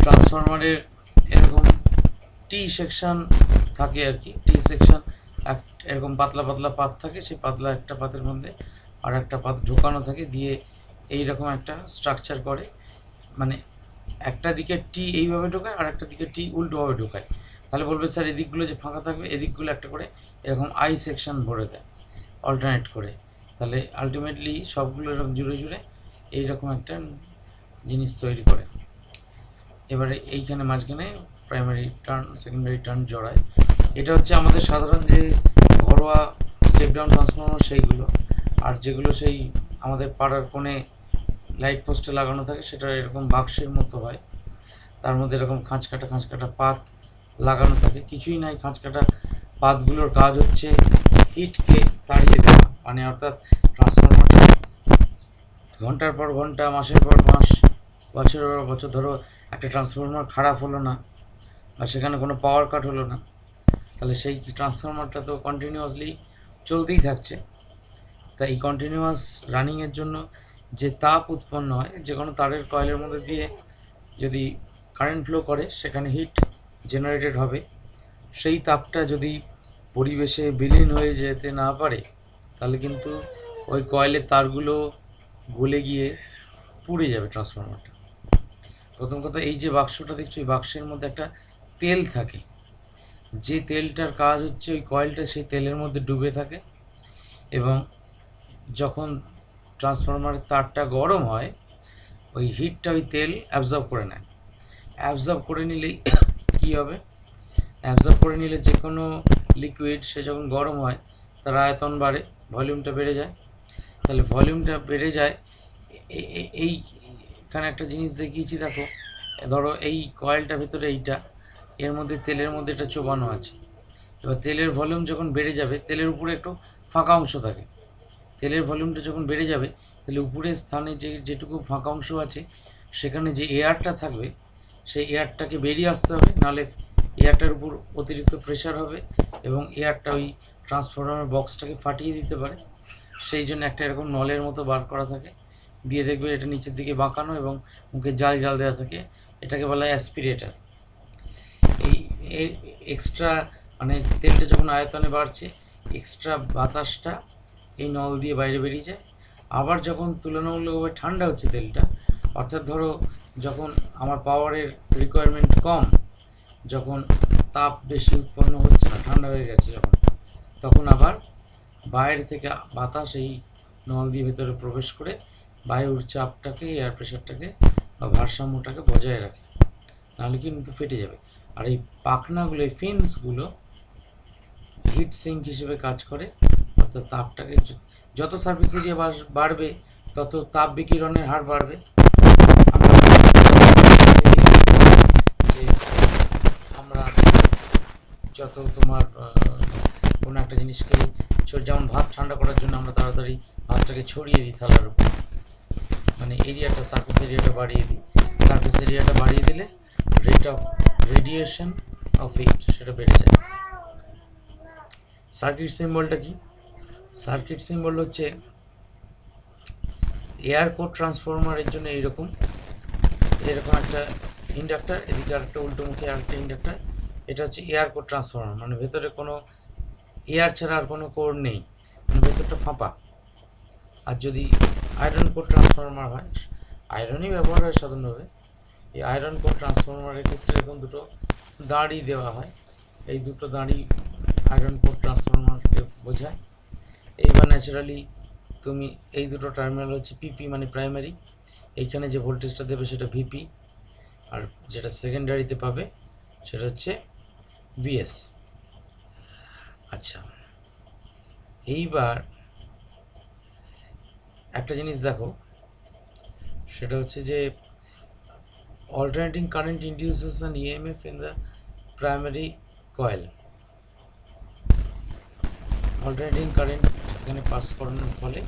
ট্রান্সফরমারের এরকম টি সেকশন থাকে আর কি। টি সেকশন এরকম পাতলা পাতলা পাত থাকে, সেই পাতলা একটা পাতের মধ্যে আর একটা পাত ঢোকানো থাকে, দিয়ে এইরকম একটা স্ট্রাকচার করে। মানে একটা দিকে টি এইভাবে ঢোকায় আর একটা দিকে টি উল্টোভাবে ঢোকায়। তাহলে বলবে স্যার এদিকগুলো যে ফাঁকা থাকবে এদিকগুলো একটা করে এরকম আই সেকশন ভরে দেয় অল্টারনেট করে। তাহলে আলটিমেটলি সবগুলো এরকম জুড়ে জুড়ে এইরকম একটা জিনিস তৈরি করে। এবারে এইখানে মাঝখানে প্রাইমারি টার্ন সেকেন্ডারি টার্ন জড়ায়। এটা হচ্ছে আমাদের সাধারণ যে ঘরোয়া স্টেপ ডাউন ট্রান্সফরমার সেইগুলো। আর যেগুলো সেই আমাদের পাড়ার কোণে লাইট পোস্টে লাগানো থাকে সেটা এরকম বাক্সের মতো হয়, তার মধ্যে এরকম খাঁচকাটা পাত লাগানো থাকে। কিছুই নাই, খাঁচকাটা পাতগুলোর কাজ হচ্ছে হিটকে তাড়িয়ে দেওয়া, মানে অর্থাৎ ট্রান্সফরমারটা ঘন্টার পর ঘন্টা, মাসের পর মাস, বছরের পর বছর ধরো একটা ট্রান্সফরমার খারাপ হলো না বা সেখানে কোনো পাওয়ার কাট হলো না, তাহলে সেই ট্রান্সফরমারটা তো কন্টিনিউয়াসলি চলতেই থাকছে। তাই এই কন্টিনিউয়াস রানিংয়ের জন্য যে তাপ উৎপন্ন হয়, যে কোনো তারের কয়েলের মধ্যে দিয়ে যদি কারেন্ট ফ্লো করে সেখানে হিট জেনারেটেড হবে। সেই তাপটা যদি পরিবেশে বিলীন হয়ে যেতে না পারে তাহলে কিন্তু ওই কয়েলের তারগুলো গলে গিয়ে পুড়ে যাবে ট্রান্সফরমারটা। প্রথম কথা, এই যে বাক্সটা দেখছো, এই বাক্সের মধ্যে একটা তেল থাকে, যে তেলটার কাজ হচ্ছে ওই কয়েলটা সেই তেলের মধ্যে ডুবে থাকে, এবং যখন ট্রান্সফরমারের তারটা গরম হয় ওই হিটটা ওই তেল অ্যাবজর্ব করে নেয়। অ্যাবজর্ব করে নিলেই কী হবে, অ্যাবজর্ব করে নিলে যে কোনো লিকুইড সে যখন গরম হয় তার আয়তন বাড়ে, ভলিউমটা বেড়ে যায়। তাহলে ভলিউমটা বেড়ে যায়, এইখানে একটা জিনিস দেখিয়েছি দেখো, ধরো এই কয়েলটার ভিতরে এইটা, এর মধ্যে তেলের মধ্যে এটা চোবানো আছে। এবার তেলের ভলিউম যখন বেড়ে যাবে, তেলের উপরে একটু ফাঁকা অংশ থাকে, তেলের ভলিউমটা যখন বেড়ে যাবে তাহলে উপরের স্থানে যেটুকু ফাঁকা অংশ আছে সেখানে যে এয়ারটা থাকবে সেই এয়ারটাকে বেরিয়ে আসতে হবে, নাহলে এয়ারটার উপর অতিরিক্ত প্রেশার হবে এবং এয়ারটা ওই ট্রান্সফরমার বক্সটাকে ফাটিয়ে দিতে পারে। সেই জন্য একটা এরকম নলের মতো বার করা থাকে, দিয়ে দেখবে এটা নিচের দিকে বাঁকানো এবং মুখে জাল জাল দেওয়া থাকে, এটাকে বলা হয় অ্যাসপিরেটার। এই এক্সট্রা মানে তেলটা যখন আয়তনে বাড়ছে এক্সট্রা বাতাসটা এই নল দিয়ে বাইরে বেরিয়ে যায়। আবার যখন তুলনামূলকভাবে ঠান্ডা হচ্ছে তেলটা, অর্থাৎ ধরো যখন আমার পাওয়ারের রিকোয়ারমেন্ট কম, যখন তাপ বেশি উৎপন্ন হচ্ছে না, ঠান্ডা হয়ে গেছে যখন, তখন আবার বাইরে থেকে বাতাস এই নল দিয়ে ভেতরে প্রবেশ করে বায়ুর চাপটাকে, এয়ার প্রেশারটাকে বা ভারসাম্যটাকে বজায় রাখে, নাহলে কিন্তু ফেটে যাবে। আর এই পাখনাগুলো, এই ফিন্সগুলো হিট সিঙ্ক হিসেবে কাজ করে, অর্থাৎ তাপটাকে যত সারফেস এরিয়া বাড়বে তত তাপ বিকিরণের হার বাড়বে। যে আমরা যত তোমার কোনো একটা জিনিসকে, যেমন ভাত ঠান্ডা করার জন্য আমরা তাড়াতাড়ি ভাতটাকে ছড়িয়ে দিই থালার উপর, মানে এরিয়াটা, সারফেস এরিয়াটা বাড়িয়ে দিই। সারফেস এরিয়াটা বাড়িয়ে দিলে rate of radiation of heat সেটা বেড়ে যায়। সার্কিট সিম্বলটা কি? সার্কিট সিম্বল হচ্ছে এয়ার কোর ট্রান্সফরমারের জন্য এরকম একটা ইন্ডাক্টর, এদিকে আরেকটা উল্টোমুখী আরেকটা ইন্ডাক্টর। এটা হচ্ছে এয়ার কোর ট্রান্সফরমার, মানে ভেতরে কোনো এয়ার ছাড়া আর কোনো কোর নেই, মানে ভেতরটা ফাঁপা। আর যদি আয়রন কোর ট্রান্সফরমার হয়, আয়রনই ব্যবহার হয় সাধারণভাবে, এই আয়রন কোর ট্রান্সফরমারের ক্ষেত্রে এরকম দুটো দাঁড়ি দেওয়া হয়, এই দুটো দাঁড়ি আয়রন কোর ট্রান্সফরমারকে বোঝায়। এইবার ন্যাচারালি তুমি এই দুটো টার্মিনাল হচ্ছে পিপি মানে প্রাইমারি, এইখানে যে ভোল্টেজটা দেবে সেটা ভিপি, আর যেটা সেকেন্ডারিতে পাবে সেটা হচ্ছে ভিএস। আচ্ছা, এইবার একটা জিনিস দেখো, সেটা হচ্ছে যে alternating current induces an EMF in the primary coil. alternating current এখানে পাস করানোর ফলে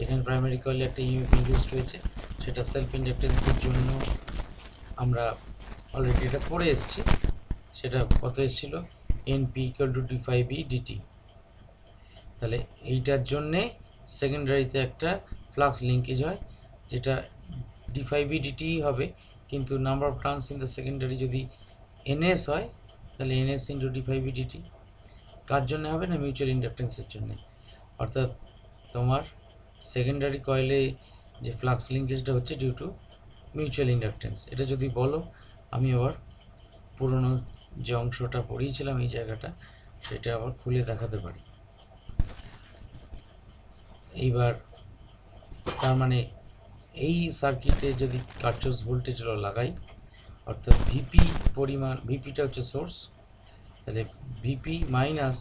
এখানে প্রাইমারি কয়েলে একটা ইএমএফ ইনডিউসড হয়েছে, সেটা সেলফ ইন্ডাকটেন্সের জন্য আমরা অলরেডি এটা পড়ে এসেছি। সেটা কত এসেছিল, NP equal two d5e dt। তাহলে এইটার জন্যে সেকেন্ডারিতে একটা ফ্লাক্স লিঙ্কেজ হয়, যেটা d5e dt হবে, কিন্তু number of turns in the secondary যদি এনএস হয় তাহলে NS into d phi B dt কার জন্য হবে না মিউচুয়াল ইন্ডাকটেন্সের জন্য। অর্থাৎ তোমার সেকেন্ডারি কয়েলে যে ফ্লাক্স লিঙ্কেজটা হচ্ছে ডিউ টু মিউচুয়াল ইন্ডাকটেন্স। এটা যদি বলো আমি আবার পুরনো যে অংশটা পড়িয়েছিলাম এই জায়গাটা সেটা আবার খুলে দেখাতে পারি। এইবার তার মানে এই সার্কিটে যদি কার্চফস ভোল্টেজ ল লাগাই অর্থাৎ ভিপি পরিমাণ, ভিপিটা হচ্ছে সোর্স, তাহলে VP minus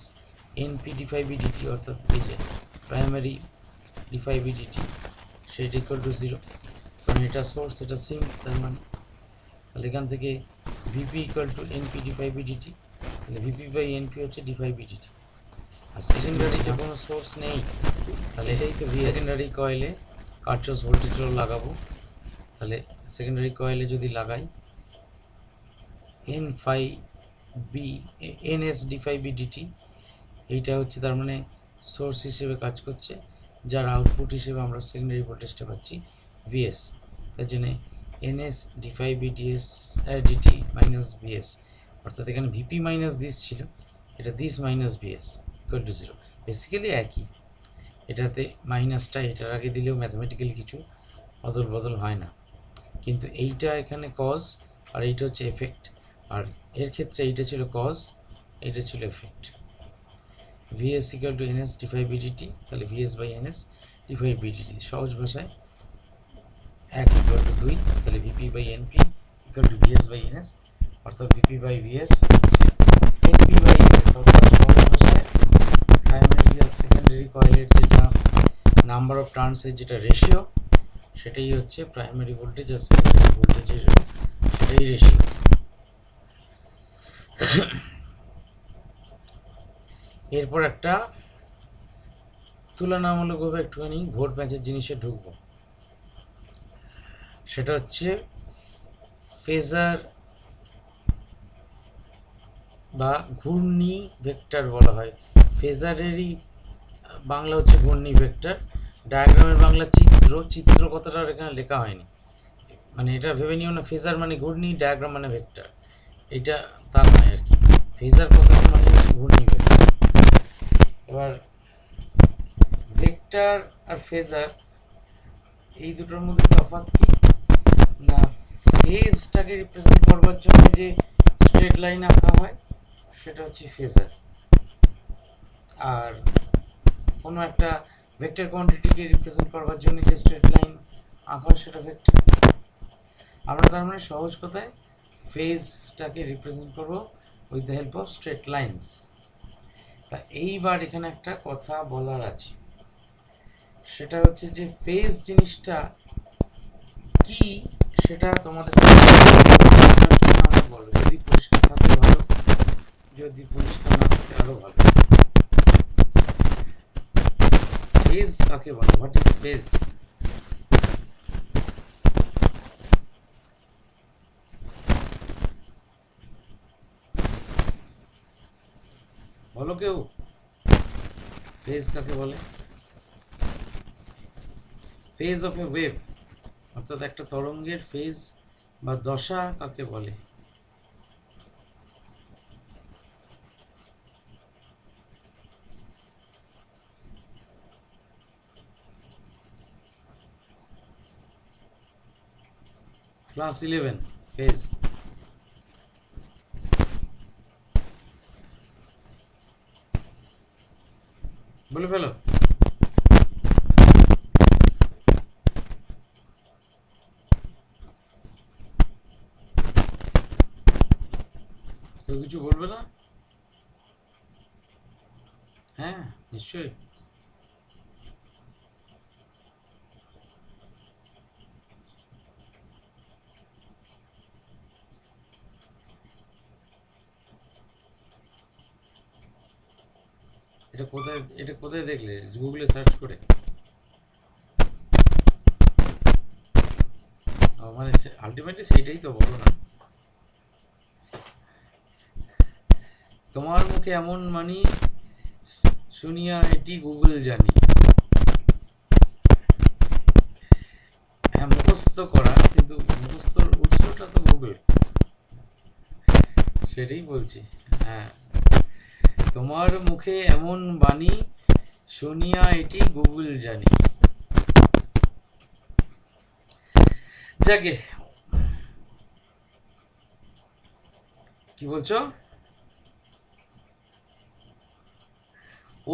NP d phi B dt অর্থাৎ এই যে primary d phi B dt সেটা ইকুয়াল টু 0, কারণ এটা সোর্স এটা সিঙ্ক, তার মানে তাহলে এখান থেকে VP equal to NP d phi B dt, তাহলে ভিপি বাই এনপি হচ্ছে ডি ফাই বি ডিটি। আর সেকেন্ডারিতে কোনো সোর্স নেই, তাহলে এটাই তো সেকেন্ডারি কয়েলে কার্চফস ভোল্টেজ ল লাগাবো। তাহলে সেকেন্ডারি কয়েলে যদি লাগাই N phi B NS d phi B dt, এইটা হচ্ছে তার মানে সোর্স হিসেবে কাজ করছে, যার আউটপুট হিসেবে আমরা সেকেন্ডারি ভোল্টেজটা পাচ্ছি ভিএস। তার জন্য NS d phi B dS dt minus VS, অর্থাৎ এখানে ভিপি মাইনাস দিস ছিল, এটা this minus VS equal to 0। Basically একই, এটাতে মাইনাসটা এটার আগে দিলেও ম্যাথমেটিক্যালি কিছু অদল বদল হয় না, কিন্তু এইটা এখানে কজ আর এইটা হচ্ছে এফেক্ট, আর এর ক্ষেত্রে এইটা ছিল কজ এইটা ছিল effect. VS equal to NS d phi B dt, তাহলে VS by NS d phi B dt, সহজ ভাষায় 1 ইকুয়াল টু 2, তাহলে VP by NP equal to VS by NS, অর্থাৎ ভিপি বাই ভিএস হচ্ছে এনপি বাই এনএস, অর্থাৎ সহজ ভাষায় primary আর secondary কয়েলের যেটা নাম্বার অফ টার্নসের যেটা রেশিও সেটাই হচ্ছে প্রাইমারি ভোল্টেজ আর সেকেন্ডারি ভোল্টেজের সেটাই রেশিও। এরপর একটা তুলনামূলকভাবে একটুখানি ভোল্ট ম্যাচের জিনিসে ঢুকবো, সেটা হচ্ছে ফেজার বা ঘূর্ণি ভেক্টর বলা হয়। ফেজারেরই বাংলা হচ্ছে ঘূর্ণি ভেক্টর, ডায়াগ্রামের বাংলা চিত্র, চিত্র কথাটা এখানে লেখা হয়নি, মানে এটা ভেবে নিও না ফেজার মানে ঘূর্ণি, ডায়াগ্রাম মানে ভেক্টর, এটা তা নয় আর কি। ফেজার কথাটা মানে হচ্ছে ঘূর্ণি ভেক্টর। এবার ভেক্টর আর ফেজার এই দুটোর মধ্যে তফাৎ কি না, ফেজটাকে রিপ্রেজেন্ট করবার জন্য যে স্ট্রেট লাইন আঁকা হয় সেটা হচ্ছে ফেজার, আর কোনো একটা ভেক্টর কোয়ান্টিটিকে রিপ্রেজেন্ট করবার জন্য যে স্ট্রেট লাইন আঁকা হয় সেটা ভেক্টর। আমরা তার মানে সহজ কথায় ফেজটাকে রিপ্রেজেন্ট করব with the help of straight lines. তা এইবার এখানে একটা কথা বলার আছে, সেটা হচ্ছে যে ফেজ জিনিসটা কি সেটা তোমাদের বলো, যদি পরিষ্কার থাকে ভালো, যদি পরিষ্কার না থাকে আরো ভালো। ফেজ কাকে বলে, হোয়াট ইজ ফেজ? বলো কেউ, ফেজ কাকে বলে? ফেজ অফ এ ওয়েভ, অর্থাৎ একটা তরঙ্গের ফেজ বা দশা কাকে বলে? Class 11 phase. বলে ফেলো। কেউ কিছু বলবে না? হ্যাঁ নিশ্চয়ই। এটা কোথায় দেখলে? গুগলে সার্চ করে? মানে আলটিমেটলি সেইটাই তো, বলো না। তোমার মুখে এমন মানি শুনিয়া এটি গুগল জানি, হ্যাঁ মুখস্থ করা, কিন্তু কিন্তু মুখস্থর উৎসটা তো গুগল, সেটাই বলছি। হ্যাঁ, তোমার মুখে এমন বাণী শুনিয়া এটি গুগল জানি। যাকে কি বলছো? ও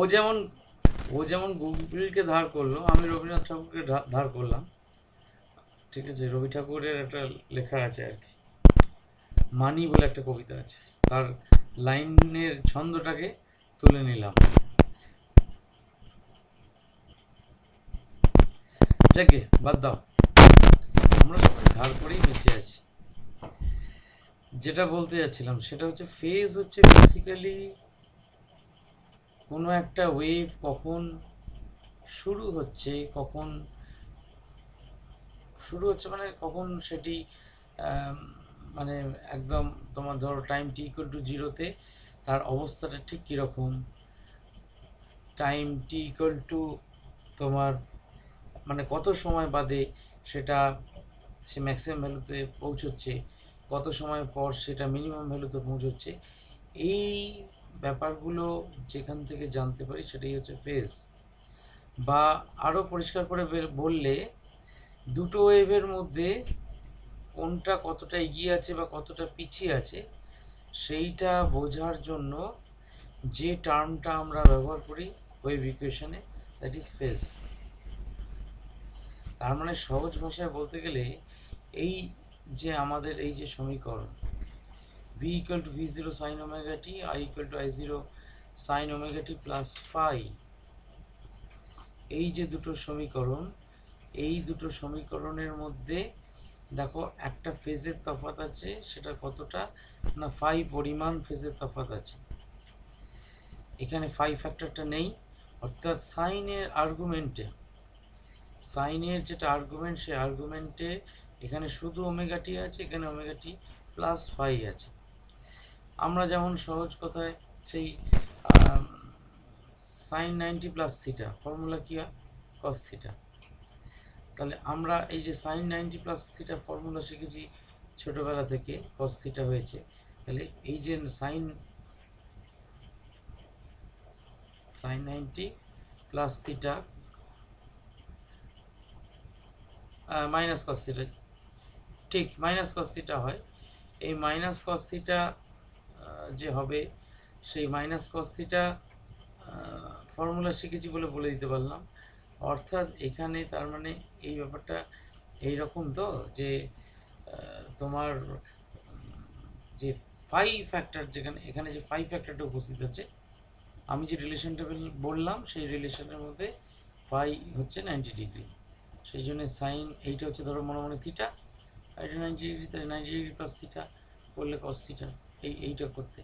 যেমন গুগলকে ধার করলো, আমি রবীন্দ্রনাথ ঠাকুরকে ধার করলাম। ঠিক আছে, রবি ঠাকুরের একটা লেখা আছে আর কি, মানি বলে একটা কবিতা আছে, তার লাইনের ছন্দটাকে তুলে নিলাম। যাকে বাদ দাও, আমরা সবাই ধার করেই বেঁচে আছি। যেটা বলতে যাচ্ছিলাম সেটা হচ্ছে ফেজ হচ্ছে বেসিক্যালি কোনো একটা ওয়েভ কখন শুরু হচ্ছে মানে কখন সেটি মানে একদম তোমার ধরো টাইম টি ইকুয়াল টু জিরোতে তার অবস্থাটা ঠিক কীরকম, টাইম টি ইকুয়াল টু তোমার মানে কত সময় বাদে সেটা সে ম্যাক্সিমাম ভ্যালুতে পৌঁছচ্ছে, কত সময় পর সেটা মিনিমাম ভ্যালুতে পৌঁছচ্ছে, এই ব্যাপারগুলো যেখান থেকে জানতে পারি সেটাই হচ্ছে ফেজ। বা আরও পরিষ্কার করে বললে দুটো ওয়েভের মধ্যে কোনটা কতটা এগিয়ে আছে বা কতটা পিছিয়ে আছে সেইটা বোঝার জন্য যে টার্মটা আমরা ব্যবহার করি ওয়েভ ইকুয়েশনে, দ্যাট ইজ ফেজ। তার মানে সহজ ভাষায় বলতে গেলে এই যে আমাদের এই যে সমীকরণ v equal to v0 sine omega t, i equal to i0 sine omega t plus phi, এই যে দুটো সমীকরণ, এই দুটো সমীকরণের মধ্যে দেখো একটা ফেজের তফাৎ আছে, সেটা কতটা না ফাই পরিমাণ ফেজের তফাৎ আছে। এখানে ফাই ফ্যাক্টরটা নেই, অর্থাৎ সাইনের আর্গুমেন্টে, সাইনের যেটা আর্গুমেন্ট সেই আর্গুমেন্টে এখানে শুধু ওমেগা টি আছে, এখানে ওমেগা টি প্লাস ফাই আছে। আমরা যেমন সহজ কথায় সেই সাইন 90 প্লাস থিটা ফর্মুলা কি হয় কস থিটা, তাহলে আমরা এই যে সাইন 90 প্লাস থিটা ফর্মুলা শিখেছি ছোটোবেলা থেকে, কস থিটা হয়েছে, তাহলে এই যে sine 90 plus theta minus cos theta, ঠিক মাইনাস কস থিটা হয়, এই মাইনাস কস থিটা যে হবে সেই মাইনাস কস থিটা ফর্মুলা শিখেছি বলে দিতে পারলাম। অর্থাৎ এখানে তার মানে এই ব্যাপারটা এইরকম তো যে তোমার যে ফাই ফ্যাক্টর, যেখানে এখানে যে ফাই ফ্যাক্টরটা উপস্থিত আছে, আমি যে রিলেশনটা বললাম সেই রিলেশনের মধ্যে ফাই হচ্ছে 90 ডিগ্রি, সেই জন্য সাইন এইটা হচ্ছে ধরো মনে মনে থিটা, এটা 90 ডিগ্রি, তাহলে 90 ডিগ্রি প্লাস থিটা করলে কস থিটা, এইটা করতে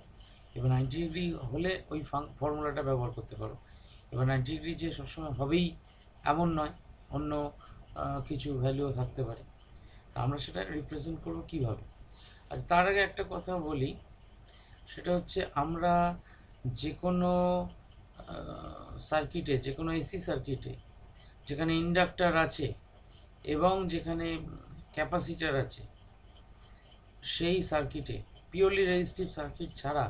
এবার 90 ডিগ্রি হলে ওই ফর্মুলাটা ব্যবহার করতে পারো। এবার 90 ডিগ্রি যে সবসময় হবেই এমন নয়, অন্য কিছু ভ্যালুও থাকতে পারে, তা আমরা সেটা রিপ্রেজেন্ট করব কীভাবে। আচ্ছা, তার আগে একটা কথা বলি, সেটা হচ্ছে আমরা যে কোনো সার্কিটে, যে কোনো এসি সার্কিটে যেখানে ইন্ডাক্টর আছে এবং যেখানে ক্যাপাসিটার আছে, সেই সার্কিটে পিওরলি রেজিস্টিভ সার্কিট ছাড়া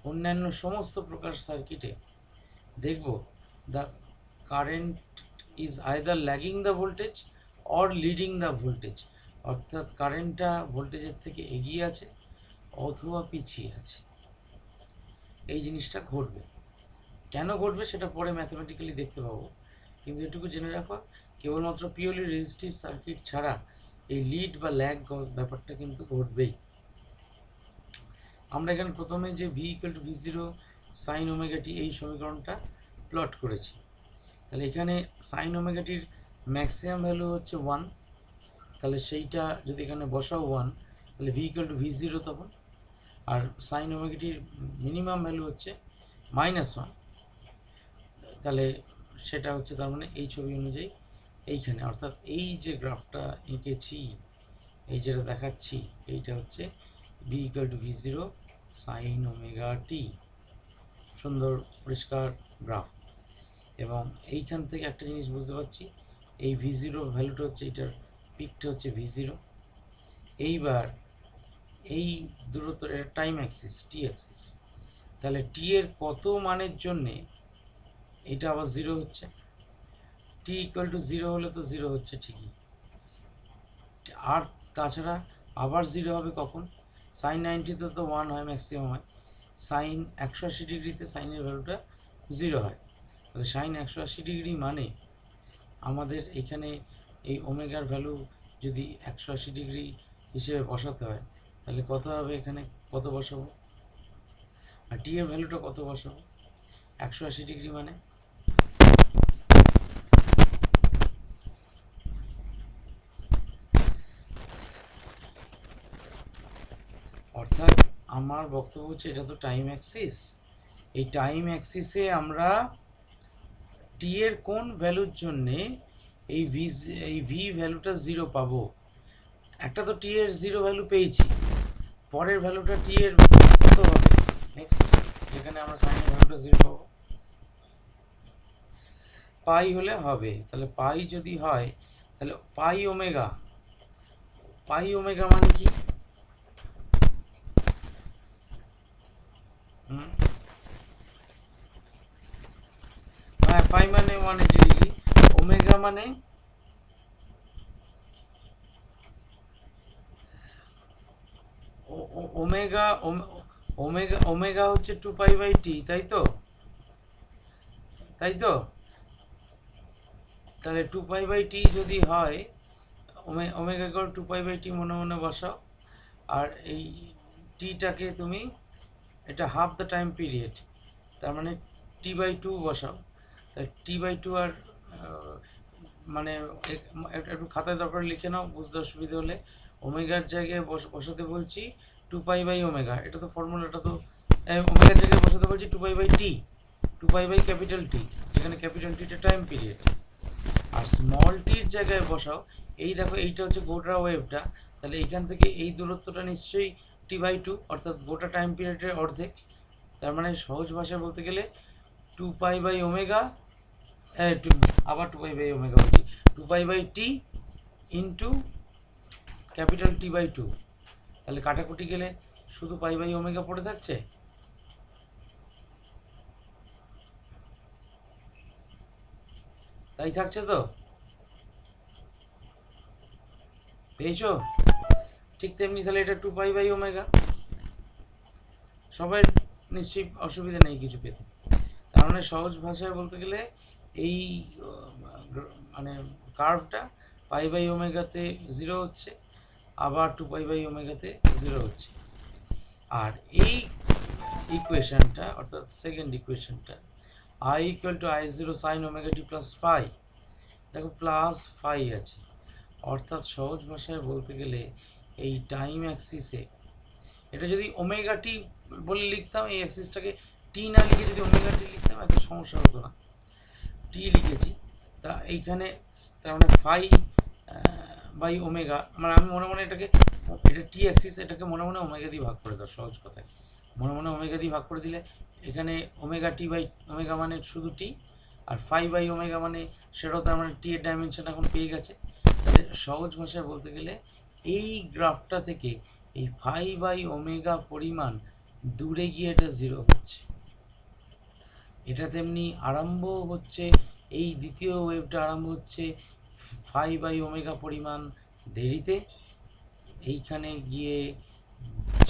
অন্যান্য সমস্ত প্রকার সার্কিটে দেখব the current is either lagging the voltage or leading the voltage, অর্থাৎ কারেন্টটা ভোল্টেজের থেকে এগিয়ে আছে অথবা পিছিয়ে আছে। এই জিনিসটা ঘটবে, কেন ঘটবে সেটা পরে ম্যাথমেটিক্যালি দেখতে পাবো, কিন্তু এটুকু জেনে রাখো কেবলমাত্র পিওরলি রেজিস্টিভ সার্কিট ছাড়া এই লিড বা ল্যাগ ব্যাপারটা কিন্তু ঘটবেই। আমরা এখানে প্রথমে যে V equal to v0 sine omega t এই সমীকরণটা প্লট করেছি, তাহলে এখানে সাইন ওমেগা টির ম্যাক্সিমাম ভ্যালু হচ্ছে 1, তাহলে সেইটা যদি এখানে বসাও 1, তাহলে ভি ইকুয়াল টু v0 তখন, আর সাইন ওমেগা টির মিনিমাম ভ্যালু হচ্ছে -1, তাহলে সেটা হচ্ছে তার মানে এই ছবি অনুযায়ী এইখানে, অর্থাৎ এই যে গ্রাফটা এঁকেছি, এই যেটা দেখাচ্ছি, এইটা হচ্ছে V equal to v0 sine omega t, সুন্দর পরিষ্কার গ্রাফ। এবং এইখান থেকে একটা জিনিস বুঝতে পারছি, এই v0 ভ্যালুটা হচ্ছে, এটার পিকটা হচ্ছে v0, এইবার এই দূরত্ব, এটা টাইম অ্যাক্সিস, টি অ্যাক্সিস, তাহলে টি এর কত মানের জন্যে এটা আবার জিরো হচ্ছে? টি ইকুয়াল টু জিরো হলে তো জিরো হচ্ছে ঠিকই, আর তাছাড়া আবার জিরো হবে কখন? সাইন 90-তে তো 1 হয়, ম্যাক্সিমাম হয়। সাইন 180 ডিগ্রিতে সাইনের ভ্যালুটা জিরো হয়। তাহলে সাইন 180 ডিগ্রি মানে আমাদের এখানে এই ওমেগার ভ্যালু যদি 180 ডিগ্রি হিসেবে বসাতে হয়, তাহলে কত হবে? এখানে কত বসাবো? আর টি এর ভ্যালুটা কত বসাবো? 180 ডিগ্রি মানে অর্থাৎ আমার বক্তব্য হচ্ছে এটা তো টাইম অ্যাক্সিস, এই টাইম অ্যাক্সিসে আমরা টি এর কোন ভ্যালুর জন্যে এই ভি ভ্যালুটা জিরো পাবো? একটা তো টি এর জিরো ভ্যালু পেয়েছি, পরের ভ্যালুটা টি এর কত হবে নেক্সট, যেখানে আমরা সাইনের ভ্যালুটা জিরো পাবো? পাই হলে হবে। তাহলে পাই যদি হয়, তাহলে পাই ওমেগা, পাই ওমেগা মানে কি? হ্যাঁ, পাই মানে 180 ডিগ্রি, ওমেগা মানে ওমেগা, ওমেগা ওমেগা হচ্ছে 2π/t, তাই তো? তাই তো? তাহলে 2π/t যদি হয়, ওমেগা করে 2π/t মনে মনে বসাও, আর এই টিটাকে তুমি, এটা হাফ দ্য টাইম পিরিয়ড, তার মানে t/2 বসাও। তাহলে t/2 আর মানে একটু খাতায় দরকার লিখে নাও বুঝতে অসুবিধা হলে। ওমেগার জায়গায় বসাতে বলছি 2π/ওমেগা, এটা তো ফর্মুলাটা তো, ওমেগার জায়গায় বসাতে বলছি 2π/t, 2π/T, যেখানে ক্যাপিটাল টিটা টাইম পিরিয়ড। আর স্মল টির জায়গায় বসাও, এই দেখো এইটা হচ্ছে গোটা ওয়েভটা, তাহলে এইখান থেকে এই দূরত্বটা নিশ্চয়ই t/2, অর্থাৎ গোটা টাইম পিরিয়ডের অর্ধেক। তার মানে সহজ ভাষায় বলতে গেলে 2π/ওমেগা, আবার 2π/ওমেগা বলছি, 2π/t ইন্টু ক্যাপিটাল T/2। তাহলে কাটাকুটি গেলে শুধু π/ওমেগা পড়ে থাকছে, তাই থাকছে তো? পেয়েছো? ঠিক তেমনি তাহলে এটা 2π/ওমেগা, সবাই নিশ্চয়ই অসুবিধা নেই কিছু পেতে। তার মানে সহজ ভাষায় বলতে গেলে এই মানে কার্ভটা π/ওমেগাতে জিরো হচ্ছে, আবার 2π/ওমেগাতে জিরো হচ্ছে। আর এই ইকুয়েশনটা, অর্থাৎ সেকেন্ড ইকুয়েশনটা, i equal to I0 sine omega t plus phi, দেখো প্লাস ফাই আছে, অর্থাৎ সহজ ভাষায় বলতে গেলে এই টাইম অ্যাক্সিসে এটা যদি ওমেগা টি বলে লিখতাম, এই অ্যাক্সিসটাকে টি না লিখে যদি ওমেগা টি লিখতাম এত সমস্যা হতো না, টি লিখেছি। তা এইখানে তার মানে ফাই বাই ওমেগা, মানে আমি মনে মনে এটাকে, এটা টি অ্যাক্সিস, এটাকে মনে মনে ওমেগা দিয়ে ভাগ করে দাও, সহজ কথায় মনে মনে ওমেগা দিয়ে ভাগ করে দিলে এখানে ওমেগা টি বাই ওমেগা মানে শুধু টি, আর ফাই বাই ওমেগা মানে সেটাও, তার মানে টি এর ডাইমেনশন এখন পেয়ে গেছে। তাহলে সহজ ভাষায় বলতে গেলে এই গ্রাফটা থেকে এই ফাই বাই ওমেগা পরিমাণ দূরে গিয়ে এটা জিরো হচ্ছে। এটা তেমনি আরম্ভ হচ্ছে, এই দ্বিতীয় ওয়েভটা আরম্ভ হচ্ছে ফাই বাই ওমেগা পরিমাণ দেরিতে, এইখানে গিয়ে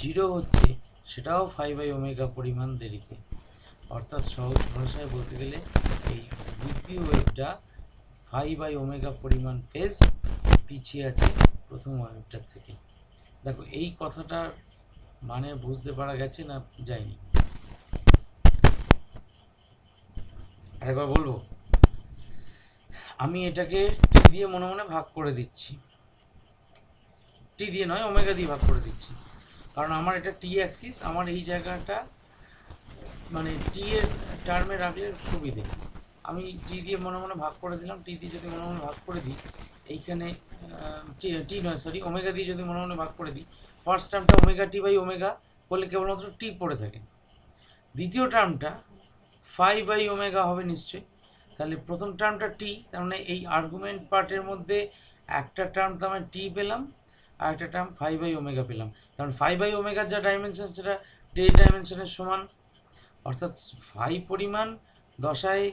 জিরো হচ্ছে সেটাও ফাই বাই ওমেগা পরিমাণ দেরিতে। অর্থাৎ সহজ ভাষায় বলতে গেলে এই দ্বিতীয় ওয়েভটা ফাই বাই ওমেগা পরিমাণ ফেজ পিছিয়ে আছে প্রথম ওয়েভটার থেকে। দেখো এই কথাটার মানে বুঝতে পারা গেছে না যায়নি? আরেকবার বলবো, আমি এটাকে টি দিয়ে মনে মনে ভাগ করে দিচ্ছি, টি দিয়ে নয় ওমেগা দিয়ে ভাগ করে দিচ্ছি, কারণ আমার এটা টি অ্যাক্সিস, আমার এই জায়গাটা মানে টি এর টার্মে রাখলে সুবিধে। আমি টি দিয়ে মনে মনে ভাগ করে দিলাম, টি দিয়ে যদি মনে মনে ভাগ করে দিই, এইখানে টি নয় সরি ওমেগা দিয়ে যদি মনে মনে ভাগ করে দিই, ফার্স্ট টার্মটা ওমেগা টি বাই ওমেগা বললে কেবলমাত্র টি পড়ে থাকে, দ্বিতীয় টার্মটা ফাই বাই ওমেগা হবে নিশ্চয়ই। তাহলে প্রথম টার্মটা টি, তার মানে এই আর্গুমেন্ট পার্টের মধ্যে একটা টার্ম তার মানে টি পেলাম, আর একটা টার্ম 5/ω পেলাম। কারণ 5/ω যা ডাইমেনশন সেটা 10 ডাইমেনশনের সমান, অর্থাৎ 5 পরিমাণ দশায়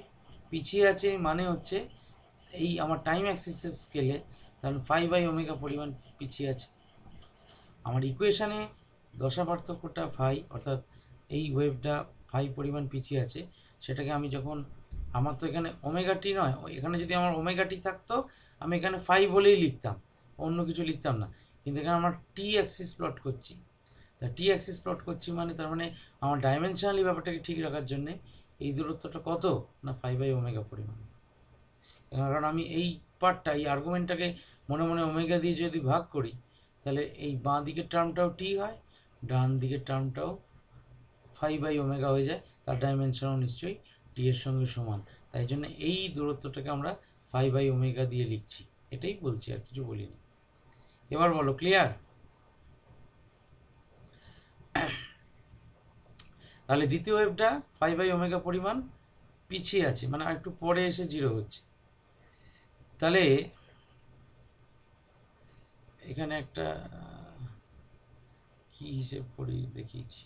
পিছিয়ে আছে, মানে হচ্ছে এই আমার টাইম অ্যাক্সিসের স্কেলে কারণ 5/ω পরিমাণ পিছিয়ে আছে। আমার ইকুয়েশানে দশা পার্থক্যটা 5, অর্থাৎ এই ওয়েভটা 5 পরিমাণ পিছিয়ে আছে, সেটাকে আমি যখন, আমার তো এখানে ω_t নয়, এখানে যদি আমার ω_t থাকতো আমি এখানে 5 বলেই লিখতাম, অন্য কিছু লিখতাম না। কিন্তু এখানে আমার টি অ্যাক্সিস প্লট করছি, তা টি অ্যাক্সিস প্লট করছি মানে তার মানে আমার ডাইমেনশনালি ব্যাপারটাকে ঠিক রাখার জন্যে এই দূরত্বটা কত না 5/ω পরিমাণ। কারণ আমি এই পার্টটা, এই আর্গুমেন্টটাকে মনে মনে ওমেগা দিয়ে যদি ভাগ করি, তাহলে এই বাঁ দিকের টার্মটাও টি হয়, ডান দিকের টার্মটাও 5/ω হয়ে যায়, তার ডাইমেনশনও নিশ্চয়ই টি এর সঙ্গে সমান। তাই জন্য এই দূরত্বটাকে আমরা 5/ω দিয়ে লিখছি, এটাই বলছি, আর কিছু বলিনি। এবার বলো, ক্লিয়ার? তাহলে দ্বিতীয় ওয়েভটা 5/ω পরিমাণ পিছিয়ে আছে, মানে একটু পরে এসে 0 হচ্ছে। তাহলে এখানে একটা কি হিসেব করি দেখিয়েছি,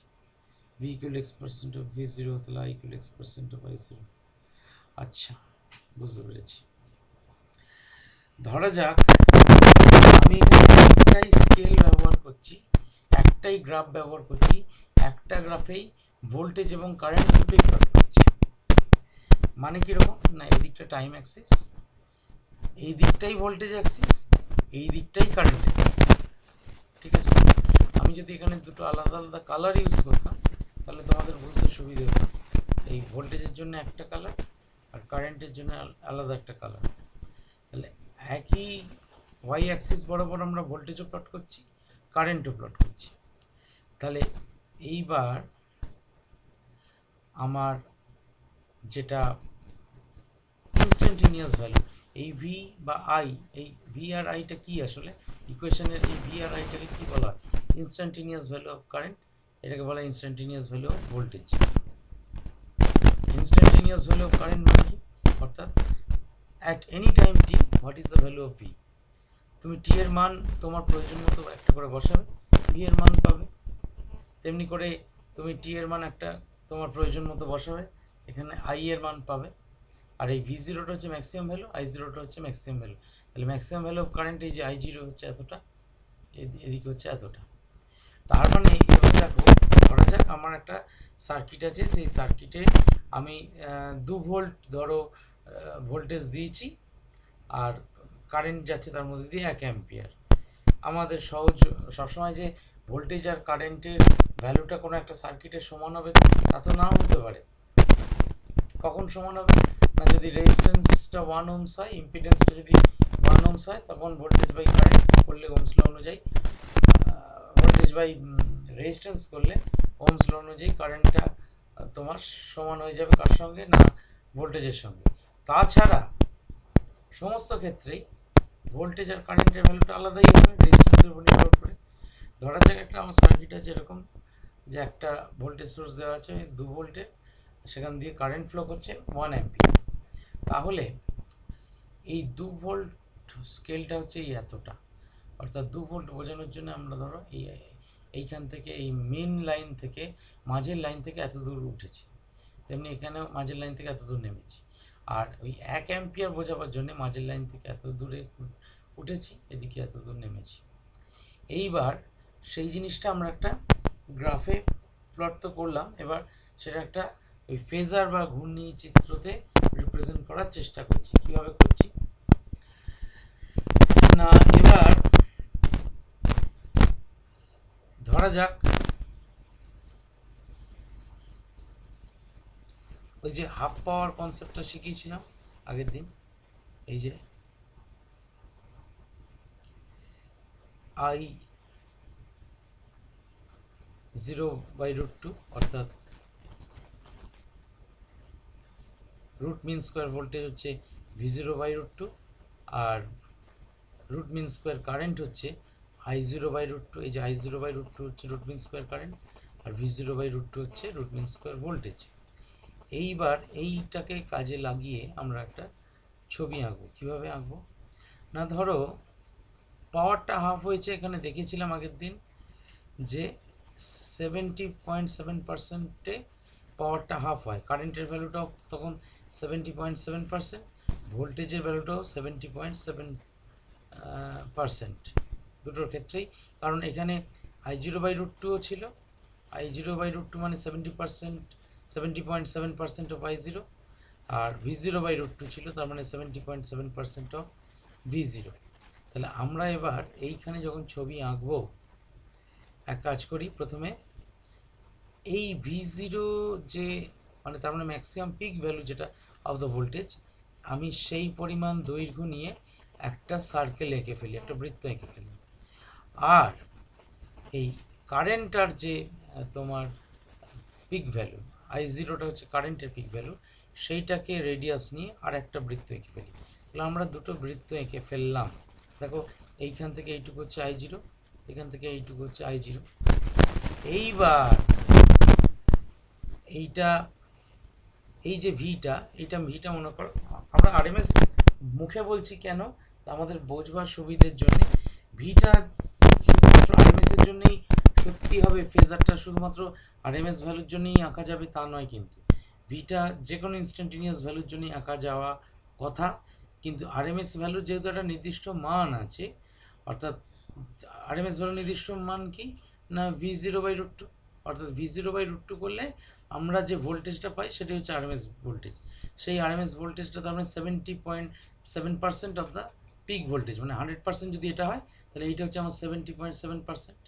v equal x% of v0, তাহলে i equal x% of i0। আচ্ছা, বুঝতে পেরেছি। ধরা যাক আমি একটাই স্কেল ব্যবহার করছি, একটাই গ্রাফ ব্যবহার করছি, একটা গ্রাফেই ভোল্টেজ এবং কারেন্ট দুটোই প্লট করছি। মানে কিরকম না, এই দিকটা টাইম অ্যাক্সিস, এই দিকটাই ভোল্টেজ অ্যাক্সিস, এই দিকটাই কারেন্ট অ্যাক্সিস, ঠিক আছে? আমি যদি এখানে দুটো আলাদা আলাদা কালার ইউজ করতাম তাহলে তোমাদের বুঝতে সুবিধা হতো। এই ভোল্টেজের জন্য একটা কালার আর কারেন্টের জন্য আলাদা একটা কালার। তাহলে একই ওয়াই অ্যাক্সিস বরাবর আমরা ভোল্টেজও প্লট করছি, কারেন্টও প্লট করছি। তাহলে এইবার আমার যেটা ইনস্ট্যান্টেনিয়াস ভ্যালু, এই ভি বা আই, এই ভি আর আইটা কি আসলে ইকুয়েশনের, এই ভি আর আইটাকে কি বলা হয়? ইনস্ট্যান্টেনিয়াস ভ্যালু অফ কারেন্ট, এটাকে বলা হয় instantaneous value of voltage. Instantaneous value of current মানে কি? অর্থাৎ at any time T what is the value of V. তুমি টি এর মান তোমার প্রয়োজন মতো একটা করে বসাবে, ভি এর মান পাবে। তেমনি করে তুমি টি এর মান একটা তোমার প্রয়োজন মতো বসাবে, এখানে আই এর মান পাবে। আর এই V0টা হচ্ছে ম্যাক্সিমাম ভ্যালু, I0টা হচ্ছে ম্যাক্সিমাম ভ্যালু। তাহলে ম্যাক্সিমাম ভ্যালু অফ কারেন্ট এই যে I0 হচ্ছে এতটা, এদিকে হচ্ছে এতটা। তার মানে এবার দেখো, ধরা যাক আমার একটা সার্কিট আছে, সেই সার্কিটে আমি 2 ভোল্ট ধরো ভোল্টেজ দিয়েছি, আর কারেন্ট যাচ্ছে তার মধ্যে দিয়ে 1 অ্যাম্পিয়ার। আমাদের সবসময় যে ভোল্টেজ আর কারেন্টের ভ্যালুটা কোনো একটা সার্কিটের সমান হবে তা তো নাও হতে পারে। কখন সমান হবে না, যদি রেজিস্ট্যান্সটা 1 ওহমস হয়, ইম্পিডেন্সটা যদি 1 ওহমস হয়, তখন ভোল্টেজ বাই কারেন্ট করলে ওহমস ল অনুযায়ী, ভোল্টেজ বাই রেজিস্ট্যান্স করলে ওহমস ল অনুযায়ী কারেন্টটা তোমার সমান হয়ে যাবে কার সঙ্গে না, ভোল্টেজের সঙ্গে। তাছাড়া সমস্ত ক্ষেত্রেই ভোল্টেজ আর কারেন্টের ভ্যালুটা আলাদাই হবে রেজিস্ট্যান্সের উপর নির্ভর করে। ধরা যাক একটা আমার সার্কিট আছে এরকম, যে একটা ভোল্টেজ সোর্স দেওয়া আছে 2 ভোল্টের, সেখান দিয়ে কারেন্ট ফ্লো করছে 1 অ্যাম্পিয়ার। তাহলে এই 2 ভোল্ট স্কেলটা হচ্ছে এই এতটা, অর্থাৎ 2 ভোল্ট বোঝানোর জন্য আমরা ধরো এইখান থেকে, এই মেন লাইন থেকে, মাঝের লাইন থেকে এত দূর উঠেছি, তেমনি এখানেও মাঝের লাইন থেকে এত দূর নেমেছি। আর ওই 1 অ্যাম্পিয়ার বোঝাবার জন্য মাঝের লাইন থেকে এত দূরে উঠেছি, এদিকে এত দূর নেমেছি। এইবার সেই জিনিসটা আমরা একটা গ্রাফে প্লট তো করলাম, এবার সেটা একটা ওই ফেজার বা ঘূর্ণি চিত্রতে রিপ্রেজেন্ট করার চেষ্টা করছি। কিভাবে করছি না, এবার ধরা যাক ওই যে হাফ পাওয়ার কনসেপ্টটা শিখিয়েছিলাম আগের দিন, এই যে I0/√2, অর্থাৎ রুট মিন স্কোয়ার ভোল্টেজ হচ্ছে V0/√2, আর রুট মিন স্কোয়ার কারেন্ট হচ্ছে I0/√2। এই যে I0/√2 হচ্ছে রুট মিন স্কোয়ার কারেন্ট, আর V0/√2 হচ্ছে রুট মিন স্কোয়ার ভোল্টেজ। এইবার এইটাকে কাজে লাগিয়ে আমরা একটা ছবি আঁকবো। কিভাবে আঁকবো না, ধরো পাওয়ারটা হাফ হয়েছে, এখানে দেখিয়েছিলাম আগের দিন যে 70.7%-এ পাওয়ারটা হাফ হয়। কারেন্টের ভ্যালুটাও তখন 70.7%, ভোল্টেজের ভ্যালুটাও 70.7%, দুটোর ক্ষেত্রেই। কারণ এখানে I0/√2ও ছিল, I0/√2 মানে 70.7% অফ I0, আর V0/√2 ছিল, তার মানে 70.7% অফ V0। তাহলে আমরা এবার এইখানে যখন ছবি আঁকবো, এক কাজ করি, প্রথমে এই V0 যে মানে তার মানে ম্যাক্সিমাম পিক ভ্যালু যেটা অফ দ্য ভোল্টেজ, আমি সেই পরিমাণ দৈর্ঘ্য নিয়ে একটা সার্কেল এঁকে ফেলি, একটা বৃত্ত এঁকে ফেলি। আর এই কারেন্টটার যে তোমার পিক ভ্যালু I0টা হচ্ছে কারেন্টের পিক ভ্যালু, সেইটাকে রেডিয়াস নিয়ে আর একটা বৃত্ত এঁকে ফেলি। তাহলে আমরা দুটো বৃত্ত এঁকে ফেললাম। দেখো এইখান থেকে এইটুকু হচ্ছে I0, এখান থেকে এইটুকু হচ্ছে I0। এইবার এইটা, এই যে ভিটা মনে করো, আমরা আরএমএস মুখে বলছি কেন, আমাদের বোঝবার সুবিধের জন্য। ভিটা শুধুমাত্র আরএমএস এর জন্যই সত্যি হবে, ফেজারটা শুধুমাত্র আরএমএস ভ্যালুর জন্যই আঁকা যাবে তা নয়, কিন্তু ভিটা যে কোনো ইনস্ট্যান্টেনিয়াস ভ্যালুর জন্যই আঁকা যাওয়া কথা। কিন্তু আরএমএস ভ্যালুর যেহেতু একটা নির্দিষ্ট মান আছে, অর্থাৎ আরএমএস ভ্যালু নির্দিষ্ট মান কি না V0/√2, অর্থাৎ V0/√2 করলে আমরা যে ভোল্টেজটা পাই সেটা হচ্ছে আরএমএস ভোল্টেজ। সেই আরএমএস ভোল্টেজটা তার মানে 70.7% অফ দ্য পিক ভোল্টেজ, মানে 100% যদি এটা হয় তাহলে এইটা হচ্ছে আমার 70.7%।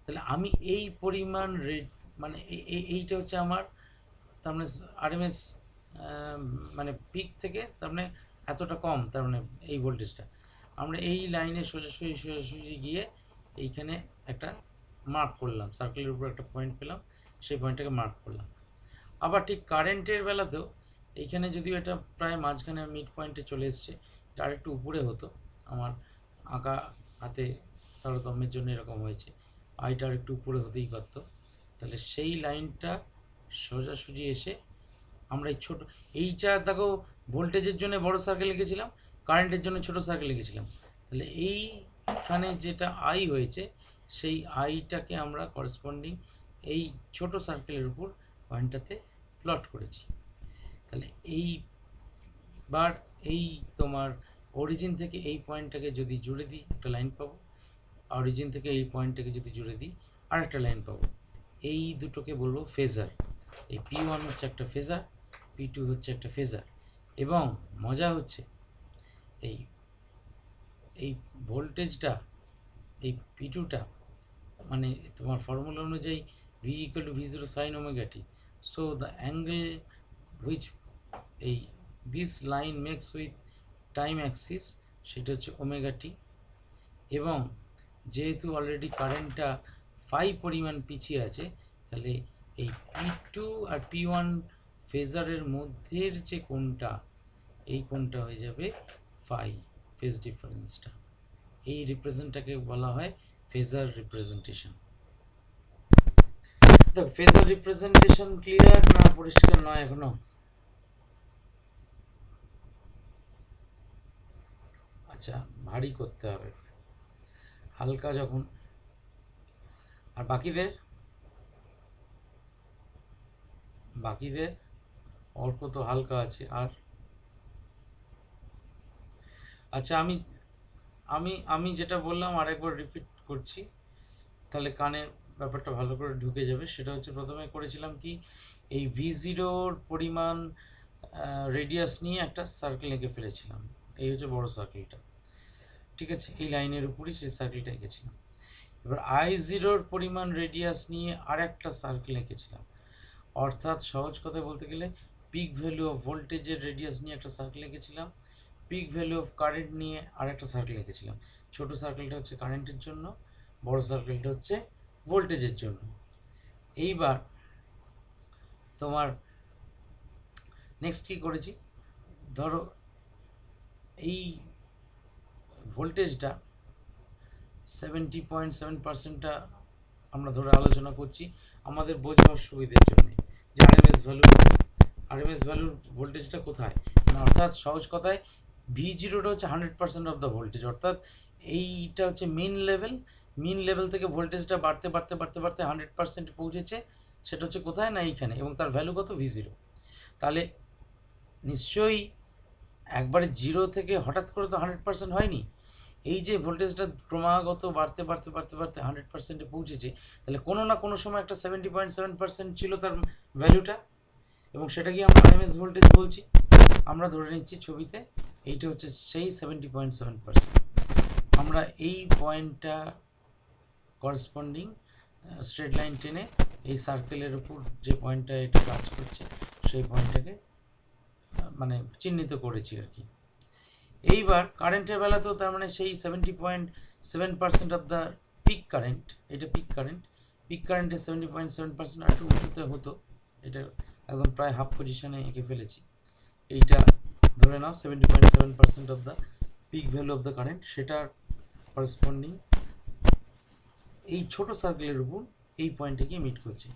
তাহলে আমি এই পরিমাণ রেট মানে এইটা হচ্ছে আমার তার মানে আরএমএস মানে পিক থেকে তার মানে এতটা কম, তার মানে এই ভোল্টেজটা আমরা এই লাইনে সোজাসুজি গিয়ে এইখানে একটা মার্ক করলাম, সার্কেলের উপর একটা পয়েন্ট পেলাম, সেই পয়েন্টটাকে মার্ক করলাম। আবার ঠিক কারেন্টের বেলাতেও এইখানে যদিও এটা প্রায় মাঝখানে মিড পয়েন্টে চলে এসছে, এটা আরেকটু উপরে হতো, আমার আঁকা হাতে তারতম্যের জন্য এরকম হয়েছে, আইটা আরেকটু উপরে হতেই পারতো। তাহলে সেই লাইনটা সোজাসুজি এসে আমরা এই ছোটো এইটা দেখো ভোল্টেজের জন্য বড় সার্কেল লিখেছিলাম, কারেন্টের জন্য ছোট সার্কেল লিখেছিলাম। তাহলে এইখানে যেটা আই হয়েছে সেই আইটাকে আমরা করেসপন্ডিং এই ছোট সার্কেলের উপর পয়েন্টটাতে প্লট করেছি। তাহলে এইবার এই তোমার অরিজিন থেকে এই পয়েন্টটাকে যদি জুড়ে দিই একটা লাইন পাবো, অরিজিন থেকে এই পয়েন্টটাকে যদি জুড়ে দিই আর একটা লাইন পাবো। এই দুটোকে বলবো ফেজার। এই P1 হচ্ছে একটা ফেজার, P2 হচ্ছে একটা ফেজার। এবং মজা হচ্ছে এই এই ভোল্টেজটা, এই P2টা মানে তোমার ফর্মুলা অনুযায়ী V = V0 sin omega t, so the angle which এই this line makes with time axis সেটা হচ্ছে ওমেগা টি। এবং যেহেতু অলরেডি কারেন্টটা 5 পরিমাণ পিছিয়ে আছে, তাহলে এই P2 আর P1 ফেজারের মধ্যের যে কোণটা, এই কোণটা হয়ে যাবে ফাই, ফেজ ডিফারেন্সটা। এই রিপ্রেজেন্টটাকে বলা হয় ফেজার রিপ্রেজেন্টেশন। দেখো ফেজার রিপ্রেজেন্টেশন ক্লিয়ার না পরিষ্কার নয় এখনো? আচ্ছা, ভারী করতে হবে, হালকা যখন। আর বাকিদের অল্প তো হালকা আছে। আর আচ্ছা, আমি আমি আমি যেটা বললাম আরেকবার রিপিট করছি, তাহলে কানে ব্যাপারটা ভালো করে ঢুকে যাবে। সেটা হচ্ছে প্রথমে করেছিলাম কি, এই V0-র পরিমাণ রেডিয়াস নিয়ে একটা সার্কেল এঁকে ফেলেছিলাম, এই হচ্ছে বড় সার্কেলটা, ঠিক আছে, এই লাইনের উপরই সেই সার্কেলটা এঁকেছিলাম। এবার I0-র পরিমাণ রেডিয়াস নিয়ে আর একটা সার্কেল এঁকেছিলাম, অর্থাৎ সহজ কথায় বলতে গেলে পিক ভ্যালু অফ ভোল্টেজের রেডিয়াস নিয়ে একটা সার্কেল এঁকেছিলাম, পিক ভ্যালু অফ কারেন্ট নিয়ে আর একটা সার্কেল এঁকেছিলাম। ছোট সার্কেলটা হচ্ছে কারেন্টের জন্য, বড় সার্কেলটা হচ্ছে ভোল্টেজের জন্য। এইবার তোমার নেক্সট কী করেছি, ধরো এই ভোল্টেজটা 70.7%টা আমরা ধরে আলোচনা করছি আমাদের বোঝবার সুবিধের জন্য, যে আরএমএস ভ্যালুর ভোল্টেজটা কোথায়, অর্থাৎ সহজ কথায় V0টা হচ্ছে 100% অফ দ্য ভোল্টেজ, অর্থাৎ এইটা হচ্ছে মিন লেভেল থেকে ভোল্টেজটা বাড়তে বাড়তে বাড়তে বাড়তে 100% পৌঁছেছে, সেটা হচ্ছে কোথায় না এইখানে, এবং তার ভ্যালু কত V0। তাহলে নিশ্চয়ই একবারে 0 থেকে হঠাৎ করে তো 100% হয়নি, এই যে ভোল্টেজটা ক্রমাগত বাড়তে বাড়তে বাড়তে বাড়তে 100%-এ পৌঁছেছে, তাহলে কোনো না কোনো সময় একটা 70.7% ছিল তার ভ্যালুটা, এবং সেটাকে আমরা আরএমএস ভোল্টেজ বলছি। আমরা ধরে নিচ্ছি ছবিতে এইটা হচ্ছে সেই 70.7%। আমরা এই পয়েন্টটা করেসপন্ডিং স্ট্রেট লাইন টেনে এই সার্কেলের উপর যে পয়েন্টটা এটা কাজ করছে সেই পয়েন্টটাকে মানে চিহ্নিত করেছি আর কি। এইবার কারেন্টের বেলাতেও তার মানে সেই 70.7% অফ দ্য পিক কারেন্ট, এটা পিক কারেন্টের 70.7% আর একটু উঁচুতে হতো, এটা একদম প্রায় হাফ পজিশনে এঁকে ফেলেছি। এইটা ধরে নাও 70.7% of the peak value of the current, সেটার করেসপন্ডিং এই ছোট সার্কেলের উপর এই পয়েন্টে গিয়ে মিট করছে।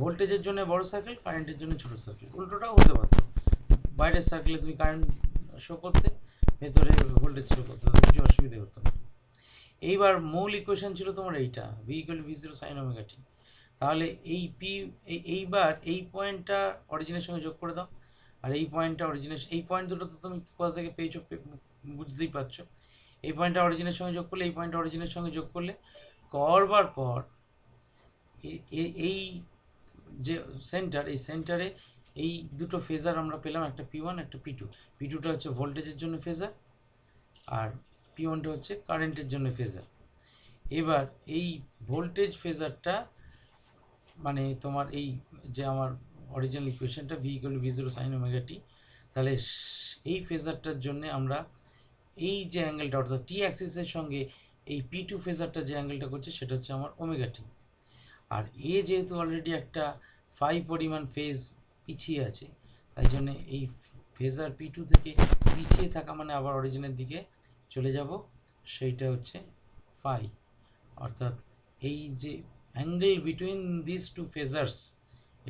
ভোল্টেজের জন্য বড় সার্কেল, কারেন্টের জন্য ছোট সার্কেল, উল্টোটাও হতে পারতো, বাইরের সার্কেলে তুমি কারেন্ট শো করতে, ভেতরে ভোল্টেজ শো করতে, কিছু অসুবিধা হতো না। এইবার মূল ইকুয়েশন ছিল তোমার এইটা, v = v0 sin omega t। তাহলে এই পি, এইবার এই পয়েন্টটা অরিজিনের সঙ্গে যোগ করে দাও, আর এই পয়েন্টটা অরিজিনের, এই পয়েন্ট দুটো তো তুমি কোথা থেকে পেয়েছো বুঝতেই পারছো। এই পয়েন্টটা অরিজিনের সঙ্গে যোগ করলে, এই পয়েন্টটা অরিজিনের সঙ্গে যোগ করলে করবার পর এই যে সেন্টার, এই সেন্টারে এই দুটো ফেজার আমরা পেলাম, একটা P1 একটা P2। P2টা হচ্ছে ভোল্টেজের জন্য ফেজার, আর P1টা হচ্ছে কারেন্টের জন্য ফেজার। এবার এই ভোল্টেজ ফেজারটা মানে তোমার এই যে আমার অরিজিনাল ইকুয়েশনটা v = v0 sin omega t, তাহলে এই ফেজারটার জন্য আমরা এই যে অ্যাঙ্গেলটা অর্থাৎ টি অ্যাক্সিসের সঙ্গে এই P2 ফেজারটা যে অ্যাঙ্গেলটা করছে সেটা হচ্ছে আমার ওমেগা টি। আর এ যেহেতু অলরেডি একটা ফাই পরিমাণ ফেজ পিছিয়ে আছে, তাই জন্য এই ফেজার P2 থেকে পিছিয়ে থাকা মানে আবার অরিজিনের দিকে চলে যাব, সেইটা হচ্ছে ফাই, অর্থাৎ এই যে অ্যাঙ্গেল বিটুইন দিস টু ফেজার্স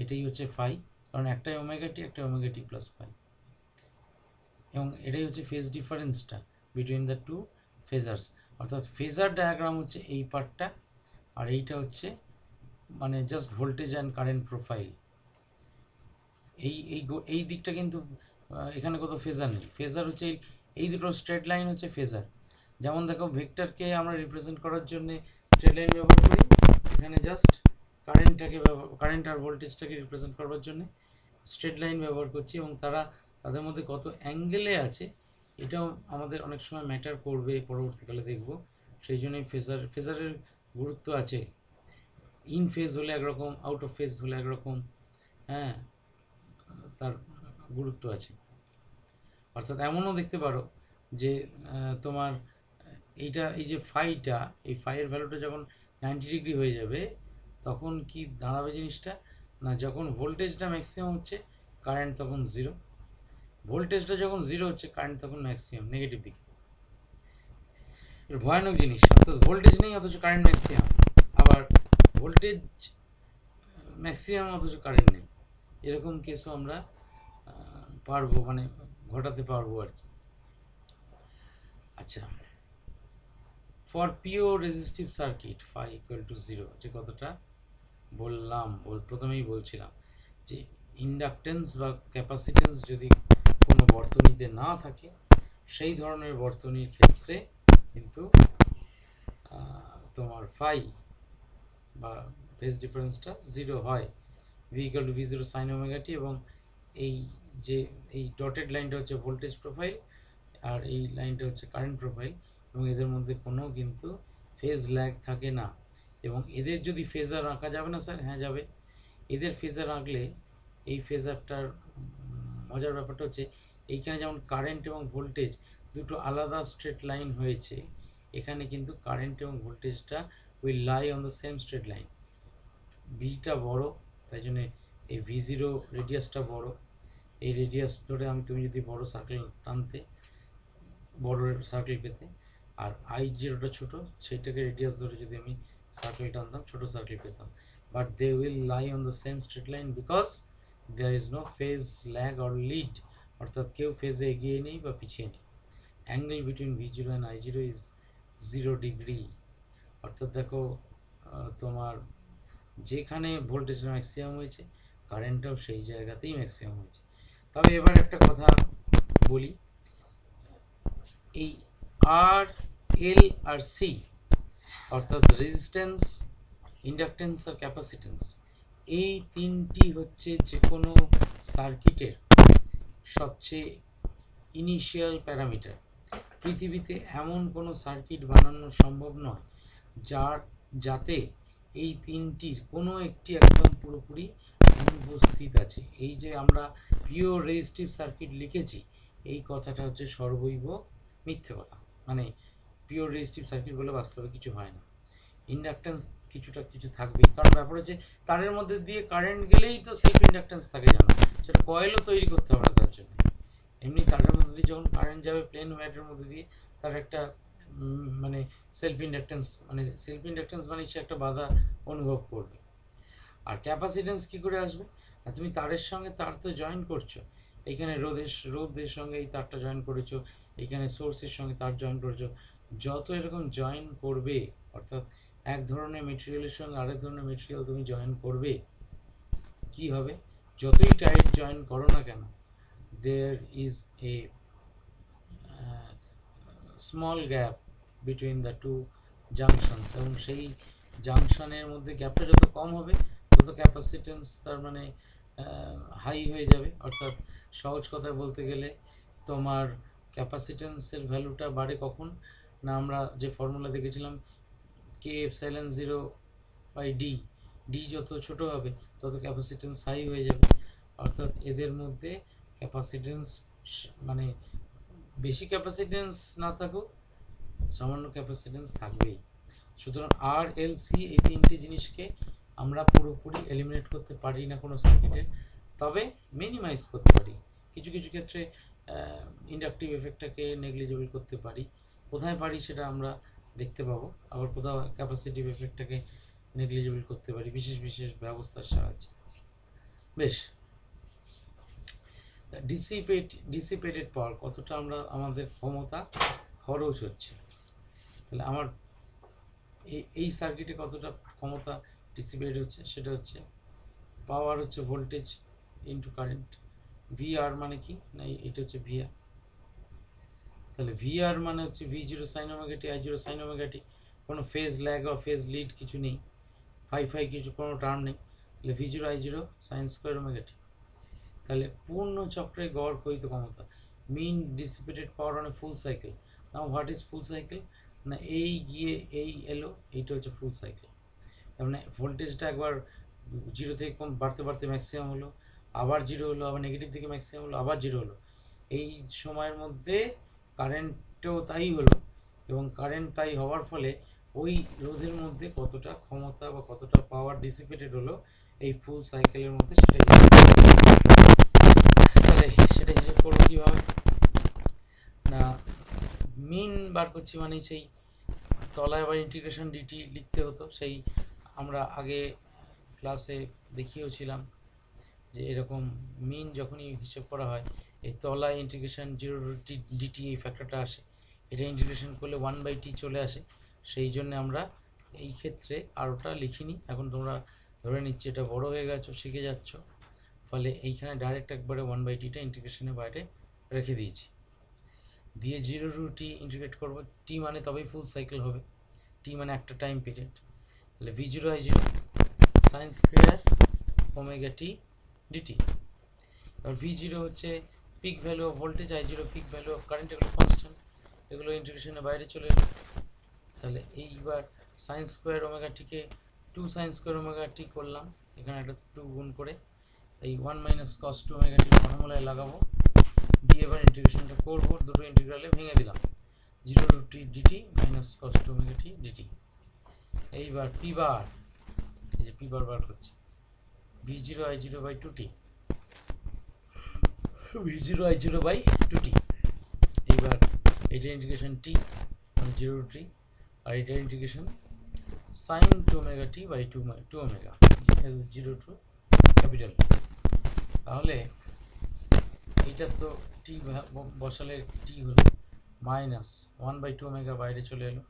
এটাই হচ্ছে ফাই, কারণ একটাই ওমেগা টি, একটা ওমেগা টি প্লাস ফাই, এবং এটাই হচ্ছে ফেজ ডিফারেন্সটা বিটুইন দ্য টু ফেজার্স। অর্থাৎ ফেজার ডায়াগ্রাম হচ্ছে এই পার্টটা, আর এইটা হচ্ছে মানে just voltage and current profile. এই এই এই দিকটা কিন্তু এখানে কত ফেজার নেই, ফেজার হচ্ছে এই দুটো স্ট্রেট লাইন হচ্ছে ফেজার। যেমন দেখো ভেক্টরকে আমরা রিপ্রেজেন্ট করার জন্য স্ট্রেট লাইন ব্যবহার করি, এখানে জাস্ট কারেন্ট আর ভোল্টেজটাকে রিপ্রেজেন্ট করবার জন্য স্ট্রেট লাইন ব্যবহার করছি, এবং তাদের মধ্যে কত অ্যাঙ্গেলে আছে এটাও আমাদের অনেক সময় ম্যাটার করবে, পরবর্তীকালে দেখব। সেই জন্যই ফেজারের গুরুত্ব আছে। ইন ফেজ হলে একরকম, আউট অফ ফেজ হলে একরকম, হ্যাঁ, তার গুরুত্ব আছে। অর্থাৎ এমনও দেখতে পারো যে তোমার এইটা, এই যে ফাইটা, এই ফাইয়ের ভ্যালুটা যখন 90 ডিগ্রি হয়ে যাবে তখন কি দাঁড়াবে জিনিসটা না, যখন ভোল্টেজটা ম্যাক্সিমাম হচ্ছে কারেন্ট তখন জিরো, ভোল্টেজটা যখন জিরো হচ্ছে কারেন্ট তখন ম্যাক্সিমাম নেগেটিভ দিকে। ভয়ানক জিনিস, অর্থাৎ ভোল্টেজ নেই অথচ কারেন্ট ম্যাক্সিমাম, আবার ভোল্টেজ ম্যাক্সিমাম অথচ কারেন্ট নেই, এরকম কেসও আমরা পারবো মানে ঘটাতে পারবো আর কি। আচ্ছা, for pure resistive circuit phi = 0, যে কথাটা বললাম, প্রথমেই বলছিলাম যে ইন্ডাকটেন্স বা ক্যাপাসিটেন্স যদি কোনো বর্তনীতে না থাকে, সেই ধরনের বর্তনীর ক্ষেত্রে কিন্তু তোমার ফাই বা ফেজ ডিফারেন্সটা 0 হয়, v = v0 sin omega t, এবং এই ডটেড লাইনটা হচ্ছে ভোল্টেজ প্রোফাইল, আর এই লাইনটা হচ্ছে কারেন্ট প্রোফাইল, এবং এদের মধ্যে কোনো কিন্তু ফেজ ল্যাগ থাকে না। এবং এদের যদি ফেজার আঁকা যাবে না স্যার, হ্যাঁ যাবে। এদের ফেজার আঁকলে এই ফেজারটার মজার ব্যাপারটা হচ্ছে এইখানে যেমন কারেন্ট এবং ভোল্টেজ দুটো আলাদা স্ট্রেট লাইন হয়েছে, এখানে কিন্তু কারেন্ট এবং ভোল্টেজটা will lie on the same straight line. Beta বড়, তাই জন্য এই V0 রেডিয়াসটা বড়, এই রেডিয়াস ধরে তুমি যদি বড় সার্কেল টানতে, বড় সার্কেল পেতে, আর I0টা ছোট, সেইটাকে রেডিয়াস ধরে যদি আমি সার্কেল টানতাম, ছোট সার্কেল পেতাম। But they will lie on the same straight line because there is no phase lag or lead অর্থাৎ কেউ ফেজে এগিয়ে নেই বা পিছিয়ে নেই। Angle between V0 and I0 is 0 degree. অর্থাৎ দেখো তোমার যেখানে ভোল্টেজটা ম্যাক্সিমাম হয়েছে কারেন্টটাও সেই জায়গাতেই ম্যাক্সিমাম হয়েছে। তবে এবার একটা কথা বলি, এই আর, এল আর সি অর্থাৎ রেজিস্ট্যান্স, ইন্ডাকটেন্স আর ক্যাপাসিটেন্স, এই তিনটি হচ্ছে যে কোনো সার্কিটের সবচেয়ে ইনিশিয়াল প্যারামিটার। পৃথিবীতে এমন কোনো সার্কিট বানানো সম্ভব নয় যাতে এই তিনটির কোনো একটি একদম পুরোপুরি অনুপস্থিত আছে। এই যে আমরা পিওর রেজিস্টিভ সার্কিট লিখেছি, এই কথাটা হচ্ছে সর্বৈব মিথ্যে কথা। মানে পিওর রেজিস্টিভ সার্কিট বলে বাস্তবে কিছু হয় না। ইন্ডাকটেন্স কিছু থাকবেই, কারণ ব্যাপার হচ্ছে তারের মধ্যে দিয়ে কারেন্ট গেলেই তো সেলফ ইন্ডাকটেন্স থাকে, জানো, সেটা কয়েলও তৈরি করতে হবে না তার জন্য। এমনি তারের মধ্যে দিয়ে যখন কারেন্ট যাবে প্লেন ওয়্যারের মধ্যে দিয়ে, তার একটা মানে সেলফ ইন্ডাকটেন্স মানে সে একটা বাধা অনুভব করবে। আর ক্যাপাসিটেন্স কি করে আসবে? না, তুমি তারের সঙ্গে তার তো জয়েন করছো, এইখানে রোদের সঙ্গে এই তারটা জয়েন করেছো, এইখানে সোর্সের সঙ্গে তার জয়েন করেছো। যত এরকম জয়েন করবে, অর্থাৎ এক ধরনের মেটেরিয়ালের সঙ্গে আরেক ধরনের মেটেরিয়াল তুমি জয়েন করবে, কি হবে? যতই টাইট জয়েন করো না কেন, there is a small gap between the two junctions, এবং সেই জাংশনের মধ্যে গ্যাপটা যত কম হবে তত ক্যাপাসিটেন্স তার মানে হাই হয়ে যাবে। অর্থাৎ সহজ কথায় বলতে গেলে তোমার ক্যাপাসিটেন্সের ভ্যালুটা বাড়ে কখন? না, আমরা যে ফর্মুলা দেখেছিলাম K/0/D, ডি যত ছোট হবে তত ক্যাপাসিটেন্স হাই হয়ে যাবে। অর্থাৎ এদের মধ্যে ক্যাপাসিটেন্স মানে বেশি ক্যাপাসিটেন্স না থাকুক, সামান্য ক্যাপাসিটেন্স থাকবেই। সুতরাং আর, এল, সি এই তিনটি জিনিসকে আমরা পুরোপুরি এলিমিনেট করতে পারি না কোনো সার্কিটে, তবে মিনিমাইজ করতে পারি। কিছু কিছু ক্ষেত্রে ইন্ডাকটিভ এফেক্টটাকে নেগলিজেবল করতে পারি। কোথায় পারি সেটা আমরা দেখতে পাবো। আবার কোথাও ক্যাপাসিটিভ এফেক্টটাকে নেগলিজেবল করতে পারি বিশেষ বিশেষ ব্যবস্থার সাহায্যে। বেশ, ডিসিপেটেড পাওয়ার, কতটা আমাদের ক্ষমতা খরচ হচ্ছে। তাহলে আমার এই সার্কিটে কতটা ক্ষমতা ডিসিপেট হচ্ছে, সেটা হচ্ছে পাওয়ার হচ্ছে ভোল্টেজ ইন্টু কারেন্ট। ভিআর মানে কি না, এটা হচ্ছে ভিআর। তাহলে ভিআর মানে হচ্ছে V0 sin omega t, I0 sin omega t. কোনো ফেজ ল্যাগ বা ফেজ লিড কিছু নেই, ফাই কিছু কোনো টার্ম নেই। তাহলে V0 I0 sin square omega টি। তাহলে পূর্ণ চক্রে গড় ক্ষয়িত ক্ষমতা, mean dissipated power on a full cycle. Now what is full cycle? না, এই গিয়ে এই এলো, এইটা হচ্ছে ফুল সাইকেল। তার মানে ভোল্টেজটা একবার জিরো থেকে কম বাড়তে বাড়তে ম্যাক্সিমাম হলো, আবার জিরো হলো, আবার নেগেটিভ থেকে ম্যাক্সিমাম হলো, আবার জিরো হলো। এই সময়ের মধ্যে কারেন্টও তাই হলো, এবং কারেন্ট তাই হওয়ার ফলে ওই রোধের মধ্যে কতটা ক্ষমতা বা কতটা পাওয়ার ডিসিপেটেড হলো এই ফুল সাইকেলের মধ্যে, সেটা তাহলে সেটা হিসেব করবো কীভাবে? না, মিন বার করছি মানে সেই তলায় আবার ইন্টিগ্রেশন ডিটি লিখতে হতো। সেই আমরা আগে ক্লাসে দেখিয়েওছিলাম যে এরকম মিন যখনই হিসেব করা হয়, এই তলায় ইন্টিগ্রেশন 0/t এই ফ্যাক্টরটা আসে, এটা ইন্টিগ্রেশন করলে 1/t চলে আসে। সেই জন্য আমরা এই ক্ষেত্রে আর ওটা লিখিনি। এখন তোমরা ধরে নিচ্ছি এটা বড় হয়ে গেছো, শিখে যাচ্ছ, ফলে এইখানে ডাইরেক্ট একবারে 1/tটা ইন্টিগ্রেশনের বাইরে রেখে দিয়েছি। দিয়ে 0/t ইন্টিগ্রেট করবো, টি মানে তবেই ফুল সাইকেল হবে, টি মানে একটা টাইম পিরিয়ড। তাহলে V0 I0 sine square omega t dt. আর V0 হচ্ছে peak value of voltage, I0 peak value of current, এগুলো কনস্ট্যান্ট, এগুলো ইন্টিগ্রেশনের বাইরে চলে এলো। তাহলে এইবার সাইন স্কোয়ার ওমেগা টিকে 2 সাইন স্কোয়ার ওমেগা টি করলাম, এখানে একটা 2 গুণ করে এই 1 মাইনাস কস 2 ওমেগা টি ফর্মুলায় লাগাবো, দিয়ে এবার ইন্টিগ্রেশনটা করবো, দুটো ইন্টিগ্রালে ভেঙে দিলাম, 0/t dt minus cos 2 omega t dt. এইবার পি বার, এই যে পি বার বার করছি, V0 I0 by 2t, V0 I0 by 2t। এইবার এটা ইন্টিগ্রেশন টি মানে 0/t, আর এটা integration sine 2 omega t by 2 omega 0 to capital. তাহলে এটা তো টি বসালে টি হলো মাইনাস 1/2 ওমেগা বাইরে চলে এলো,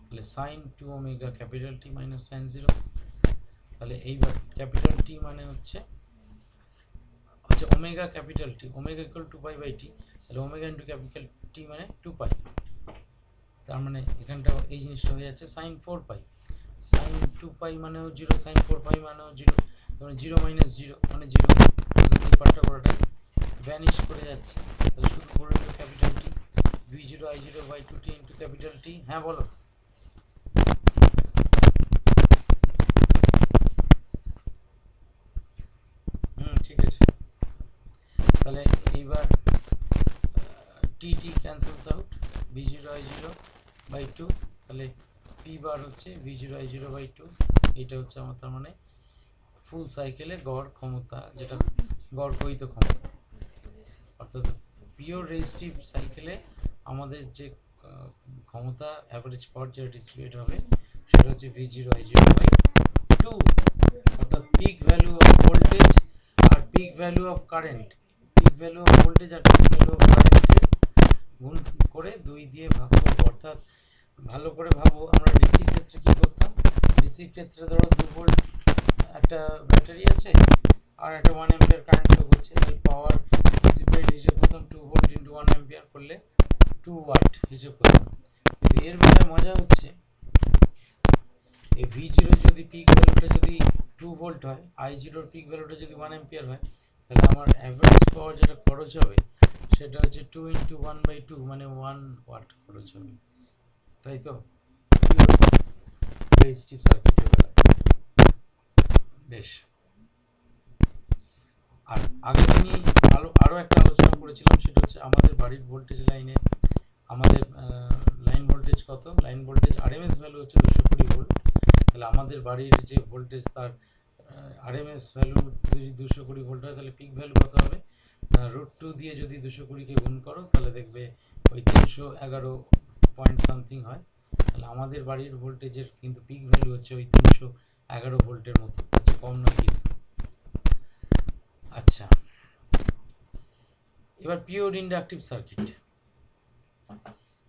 তাহলে sine 2 omega capital T minus sine 0। তাহলে এইবার ক্যাপিটাল টি মানে হচ্ছে omega capital T, omega equal to pi by T, তাহলে ওমেগা ইন্টু ক্যাপিটাল টি মানে 2 পাই। তার মানে এখানটা এই জিনিসটা হয়ে যাচ্ছে সাইন 4 পাই, সাইন 2 পাই মানেও 0, সাইন 4 পাই মানেও 0, মানে 0 মাইনাস 0 মানে 0। এই পার্টটা করাটাই ভ্যানিশ করে যাচ্ছে, তাহলে শুধু পড়ে গেল capital T v0 i0 by 2t into capital T. হ্যাঁ বলো। ঠিক আছে, তাহলে এইবার টি ক্যান্সেলস আউট, v0 i0 বাই 2, তাহলে পি বার হচ্ছে v0 i0 বাই 2। এটা হচ্ছে আমার তার মানে ফুল সাইকেলে গড় ক্ষমতা, যেটা গড় কহিত ক্ষমতা, অর্থাৎ পিওর রেজিস্টিভ সাইকেলে আমাদের যে ক্ষমতা অ্যাভারেজ পাওয়ার যেটা ডিসিপেট হবে সেটা হচ্ছে v0 i0 বাই 2, অর্থাৎ পিক ভ্যালু অফ ভোল্টেজ আর peak value of current, peak value of voltage আর পিক ভ্যালু অফ কারেন্টের গুণ করে 2 দিয়ে ভাগ করবো। অর্থাৎ ভালো করে ভাবো, আমরা ডিসির ক্ষেত্রে কি করতাম, ডিসির ক্ষেত্রে ধরো 2 ভোল্ট একটা ব্যাটারি আছে আর একটা 1 অ্যাম্পিয়ার কারেন্ট ফ্লো করছে, তাহলে পাওয়ার ডিসিপেট হিসেব করতাম 2 ভোল্ট ইন্টু 1 অ্যাম্পিয়ার করলে 2 ওয়াট হিসেব করতাম। কিন্তু এর বেলায় মজা হচ্ছে, এই v0 যদি পিক ভ্যালুটা যদি 2 ভোল্ট হয়, i0 এর পিক ভ্যালুটা যদি 1 অ্যাম্পিয়ার হয়, তাহলে আমার অ্যাভারেজ পাওয়ার যেটা খরচ হবে সেটা হচ্ছে 2 ইন্টু 1/2 মানে 1 ওয়াট খরচ হবে, তাই তো রেজিস্টিভ সার্কিটের বেলায়। বেশ, আর আগের দিনই আরও একটা আলোচনা করেছিলাম, সেটা হচ্ছে আমাদের বাড়ির ভোল্টেজ লাইনে আমাদের লাইন ভোল্টেজ কত, লাইন ভোল্টেজ আরএমএস ভ্যালু হচ্ছে 220 ভোল্ট। তাহলে আমাদের বাড়ির যে ভোল্টেজ তার আরএমএস ভ্যালু যদি 220 ভোল্ট হয়, তাহলে পিক ভ্যালু কত হবে, √2 দিয়ে যদি 220কে গুণ করো তাহলে দেখবে ওই 311 পয়েন্ট সামথিং হয়। তাহলে আমাদের বাড়ির ভোল্টেজের কিন্তু পিক ভ্যালু হচ্ছে ওই 311 ভোল্টের মতো, আচ্ছা কম নয় কিন্তু। আচ্ছা, এবার pure inductive circuit.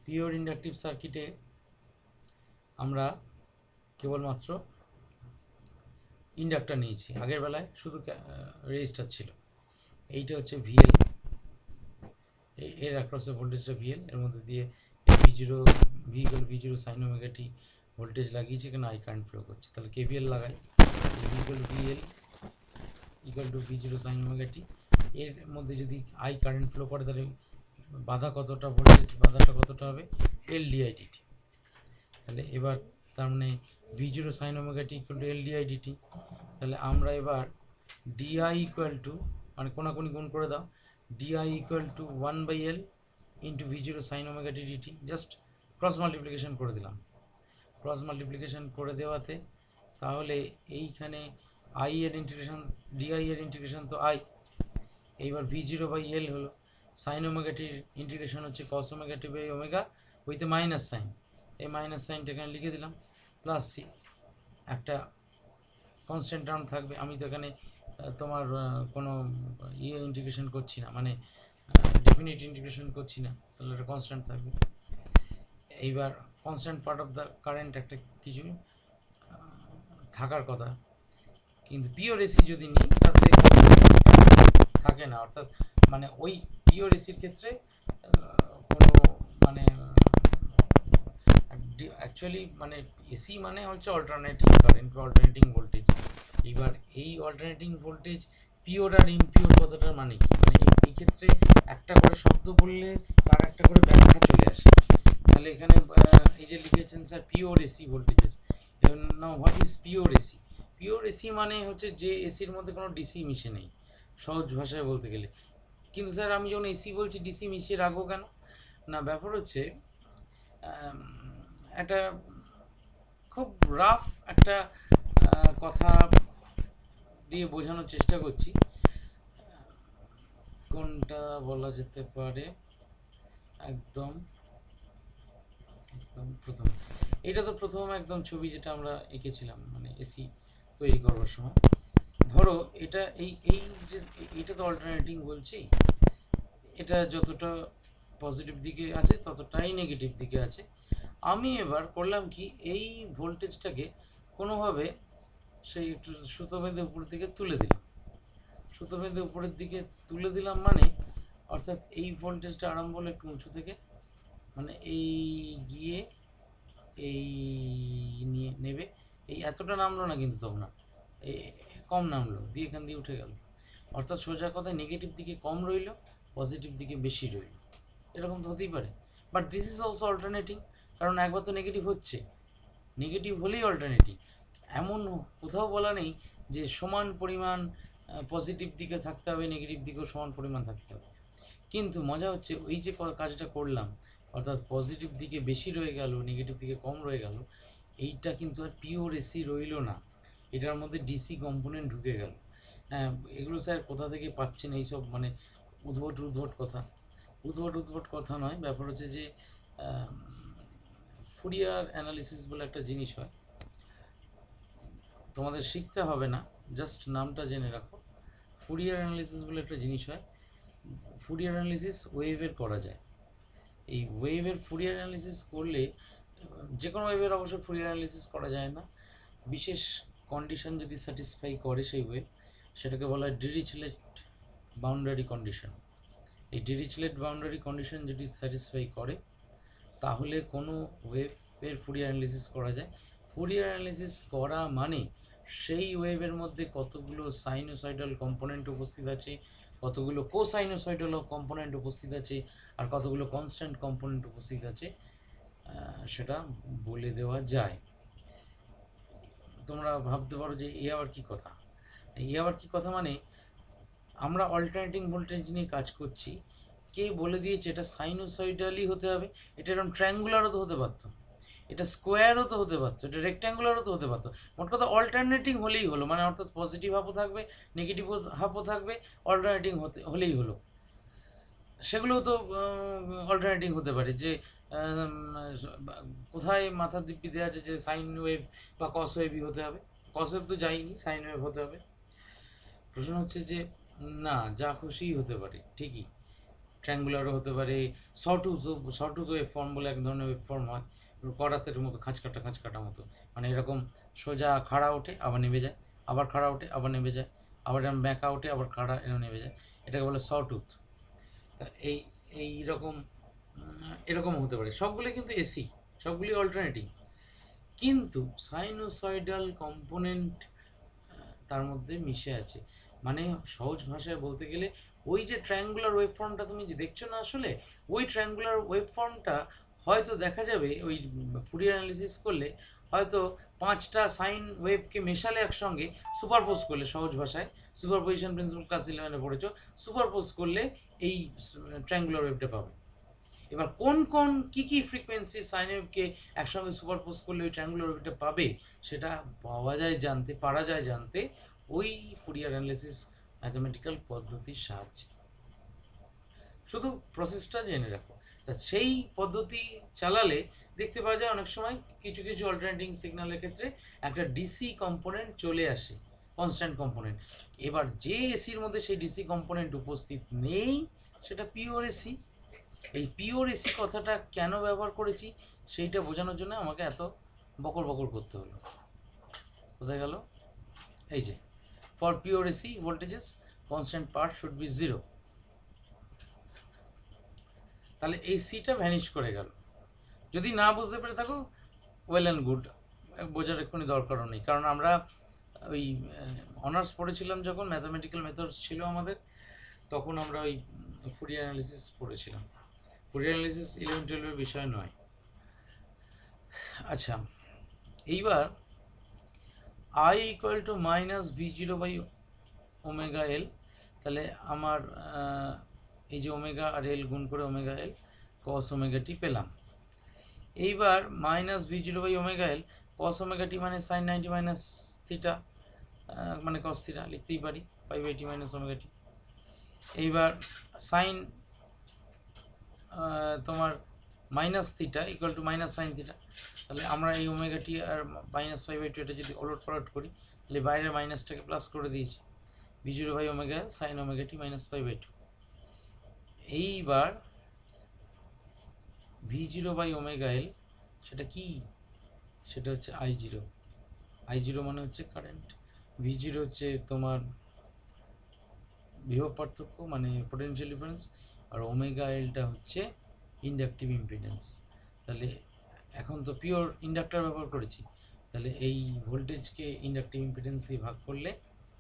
Pure inductive সার্কিটে আমরা কেবলমাত্র ইন্ডাক্টর নিয়েছি, আগের বেলায় শুধু রেজিস্টার ছিল। এইটা হচ্ছে ভিএল, এর অ্যাক্রসে ভোল্টেজটা ভিএল, এর মধ্যে দিয়ে v0 সাইন ওমেগা টি ভোল্টেজ লাগিয়েছি, এখানে আই কারেন্ট ফ্লো করছে, তাহলে কেভিএল লাগাই, VL equal to v0 sine omega t. এর মধ্যে যদি আই কারেন্ট ফ্লো করে তাহলে বাধা কতটা, ভোল্টেজ বাধাটা কতটা হবে, এল ডিআইডিটি। তাহলে এবার তার মানে v0 sine omega t equal to L di dt. তাহলে আমরা এবার ডিআই ইকুয়াল টু, মানে কোনাকুনি গুণ করে দাও, dI equal to 1/L into v0 sine omega t dt, just cross multiplication করে দিলাম। ক্রস মাল্টিপ্লিকেশন করে দেওয়াতে তাহলে এইখানে আই এর ইন্টিগ্রেশন, ডিআই এর ইন্টিগ্রেশন তো আই, এইবার v0/L হলো, সাইন ওমেগা টির ইন্টিগ্রেশন হচ্ছে cos omega t by omega with minus sine, এই মাইনাস সাইনটা এখানে লিখে দিলাম, প্লাস সি, একটা কনস্ট্যান্ট টার্ম থাকবে। আমি তো এখানে তোমার কোনো ইন্টিগ্রেশন করছি না, মানে ডেফিনিট ইন্টিগ্রেশন করছি না, তাহলে একটা কনস্ট্যান্ট থাকবে। এইবার constant part of the current একটা কিছু থাকার কথা, কিন্তু পিওর এসি যদি নিই তাতে থাকে না, অর্থাৎ মানে ওই পিওর এসির ক্ষেত্রে কোনো মানে অ্যাকচুয়ালি মানে এসি মানে হচ্ছে অল্টারনেটিং কারেন্ট বা অল্টারনেটিং ভোল্টেজ। এবার এই অল্টারনেটিং ভোল্টেজ পিওর আর ইমপিওর কথাটার মানে কি, মানে এই ক্ষেত্রে একটা করে শব্দ বললে তার একটা করে ব্যাখ্যা চলে আসে। তাহলে এখানে এই যে লিখেছেন sir pure AC voltages, now what is pure AC? Pure AC মানে হচ্ছে যে এসির মধ্যে কোনো ডিসি মিশে নেই, সহজ ভাষায় বলতে গেলে। কিন্তু স্যার আমি যখন এসি বলছি ডিসি মিশিয়ে রাখবো কেন? না, ব্যাপার হচ্ছে একটা খুব রাফ একটা কথা দিয়ে বোঝানোর চেষ্টা করছি, কোনটা বলা যেতে পারে, একদম প্রথম, এটা তো প্রথম একদম ছবি যেটা আমরা এঁকেছিলাম মানে এসি তৈরি করবার সময়। ধরো এটা এই যে এটা তো অল্টারনেটিং বলছি, এটা যতটা পজিটিভ দিকে আছে ততটাই নেগেটিভ দিকে আছে। আমি এবার করলাম কি, এই ভোল্টেজটাকে কোনোভাবে সেই একটু সুতো বেঁধে উপরের দিকে তুলে দিলাম। সুতো বেঁধে উপরের দিকে তুলে দিলাম মানে অর্থাৎ এই ভোল্টেজটা আরম্ভ হলো একটু উঁচু থেকে, মানে এই গিয়ে এই নিয়ে নেবে, এই এতটা নামলো না কিন্তু তখন না, এই কম নামলো, দিয়ে এখান দিয়ে উঠে গেল। অর্থাৎ সোজা কথায় নেগেটিভ দিকে কম রইল, পজিটিভ দিকে বেশি রইল, এরকম তো হতেই পারে। But this is also alternating, কারণ একবার তো নেগেটিভ হচ্ছে, নেগেটিভ হলেই অল্টারনেটিং। এমন কোথাও বলা নেই যে সমান পরিমাণ পজিটিভ দিকে থাকতে হবে, নেগেটিভ দিকেও সমান পরিমাণ থাকতে হবে। কিন্তু মজা হচ্ছে ওই যে কাজটা করলাম, অর্থাৎ পজিটিভ দিকে বেশি রয়ে গেল, নেগেটিভ দিকে কম রয়ে গেল, এইটা কিন্তু আর পিওর এসি রইল না, এটার মধ্যে ডিসি কম্পোনেন্ট ঢুকে গেল। হ্যাঁ, এগুলো স্যার কোথা থেকে পাচ্ছেন এইসব, মানে উদ্ভট কথা। উদ্ভট কথা নয়, ব্যাপার হচ্ছে যে ফুরিয়ার অ্যানালিসিস বলে একটা জিনিস হয়, তোমাদের শিখতে হবে না, জাস্ট নামটা জেনে রাখো। ফুরিয়ার অ্যানালিসিস বলে একটা জিনিস হয়, ফুরিয়ার অ্যানালিসিস ওয়েভের করা যায়। এই ওয়েভের ফুরিয়ার অ্যানালিসিস করলে, যে কোনো ওয়েভের অবশ্য ফুরিয়ার অ্যানালিসিস করা যায় না, বিশেষ কন্ডিশন যদি স্যাটিসফাই করে সেই ওয়েভ, সেটাকে বলা হয় ডিরিচলেট বাউন্ডারি কন্ডিশন। এই ডিরিচলেট বাউন্ডারি কন্ডিশন যদি স্যাটিসফাই করে তাহলে কোনো ওয়েভের ফুরিয়ার অ্যানালিসিস করা যায়। ফুরিয়ার অ্যানালিসিস করা মানে সেই ওয়েভের মধ্যে কতগুলো সাইনোসয়েডাল কম্পোনেন্ট উপস্থিত আছে, কতগুলো কোসাইনোসয়েডাল কম্পোনেন্ট উপস্থিত আছে, আর কতগুলো কনস্ট্যান্ট কম্পোনেন্ট উপস্থিত আছে, সেটা বলে দেওয়া যায়। তোমরা ভাবতে পারো যে এ আবার কী কথা, এ আবার কী কথা মানে আমরা অল্টারনেটিং ভোল্টেজ নিয়ে কাজ করছি, কে বলে দিয়েছে এটা সাইনোসয়েডালই হতে হবে? এটা এরকম ট্রায়াঙ্গুলারও তো হতে পারতো, এটা স্কোয়ারও তো হতে পারতো, এটা রেক্ট্যাঙ্গুলারও তো হতে পারতো। মোট কথা অল্টারনেটিং হলেই হলো, মানে অর্থাৎ পজিটিভ হাফও থাকবে, নেগেটিভ হাফও থাকবে, অল্টারনেটিং হলেই হলো। সেগুলোও তো অল্টারনেটিং হতে পারে, যে কোথায় মাথার দিব্যি দেওয়া আছে যে সাইন ওয়েভ বা কস ওয়েভই হতে হবে? কস ওয়েভ তো যায়নি, সাইন ওয়েভ হতে হবে। প্রশ্ন হচ্ছে যে না, যা খুশিই হতে পারে, ঠিকই ট্রায়াঙ্গুলারও হতে পারে, সটুথ ওয়েভ ফর্ম বলে এক ধরনের ওয়েভ ফর্ম হয়, করাতের মতো খাঁচকাটা মতো, মানে এরকম সোজা খাড়া ওঠে আবার নেমে যায়, আবার খাড়া ওঠে আবার নেমে যায়, আবার এরকম ব্যাঁকা ওঠে আবার খাড়া এরকম নেমে যায়, এটাকে বলে সটুথ। তা এইরকম এরকম হতে পারে, সবগুলি কিন্তু এসি, সবগুলি অল্টারনেটিং, কিন্তু সাইনোসয়েডাল কম্পোনেন্ট তার মধ্যে মিশে আছে। মানে সহজ ভাষায় বলতে গেলে ওই যে ট্রায়াঙ্গুলার ওয়েভ ফর্মটা তুমি যে দেখছো না, আসলে ওই ট্রায়াঙ্গুলার ওয়েভ ফর্মটা হয়তো দেখা যাবে ওই ফুরিয়ার অ্যানালিসিস করলে, হয়তো 5টা সাইন ওয়েভকে মেশালে একসঙ্গে, সুপারপোজ করলে, সহজ ভাষায় সুপারপোজিশন প্রিন্সিপাল ক্লাস 11-এ পড়েছো, সুপারপোজ করলে এই ট্রায়াঙ্গুলার ওয়েভটা পাবে। এবার কোন কোন কী ফ্রিকোয়েন্সি সাইন ওয়েভকে একসঙ্গে সুপারপোজ করলে ওই ট্রায়াঙ্গুলার ওয়েভটা পাবে, সেটা পারা যায় জানতে ওই ফুরিয়ার অ্যানালিসিস ম্যাথমেটিক্যাল পদ্ধতির সাহায্যে। শুধু প্রসেসটা জেনে রাখো। তা সেই পদ্ধতি চালালে দেখতে পাওয়া যায় অনেক সময় কিছু অল্টারনেটিং সিগন্যালের ক্ষেত্রে একটা ডিসি কম্পোনেন্ট চলে আসে, কনস্ট্যান্ট কম্পোনেন্ট। এবার যে এসির মধ্যে সেই ডিসি কম্পোনেন্ট উপস্থিত নেই সেটা পিওর এসি। এই পিওর এসি কথাটা কেন ব্যবহার করেছি সেইটা বোঝানোর জন্য আমাকে এত বকর করতে হলো। কোথায় গেল? এই যে, for pure AC voltages constant part should be 0। তাহলে এই সিটা ভ্যানিশ করে গেল। যদি না বুঝতে পেরে থাকো, ওয়েল অ্যান্ড গুড, বোঝার এক্ষুনি দরকারও নেই, কারণ আমরা ওই অনার্স পড়েছিলাম যখন, ম্যাথামেটিক্যাল মেথডস ছিল আমাদের, তখন আমরা ওই ফুরিয়ার অ্যানালিসিস পড়েছিলাম। ফুরিয়ার অ্যানালিসিস 11-12-এর বিষয় নয়। আচ্ছা, এইবার I equal to minus v0/ωL, তাহলে আমার এই যে ওমেগা আর এল গুণ করে ωL cos ωt পেলাম। এইবার মাইনাস v0/ωL cos ωt মানে sin 90 মাইনাস থিটা, মানে cos থিটা লিখতেই পারি, π/t মাইনাস ωt। এইবার সাইন তোমার minus theta equal to minus sine theta, তাহলে আমরা এই ωt আর মাইনাস π/2 এটা যদি ওলট পালট করি, তাহলে বাইরের মাইনাসটাকে প্লাস করে দিয়েছি, v0/ωL sin ωt মাইনাস π/2। এইবার V zero by omega L সেটা কি, সেটা হচ্ছে আই জিরো। আই জিরো মানে হচ্ছে কারেন্ট, ভি জিরো হচ্ছে তোমার বিভব পার্থক্য মানে পোটেনশিয়াল ডিফারেন্স, আর ওমেগা এলটা হচ্ছে ইন্ডাকটিভ ইম্পিডেন্স। তাহলে এখন তো পিওর ইন্ডাক্টর ব্যবহার করেছি, তাহলে এই ভোল্টেজকে ইন্ডাকটিভ ইম্পিডেন্স দিয়ে ভাগ করলে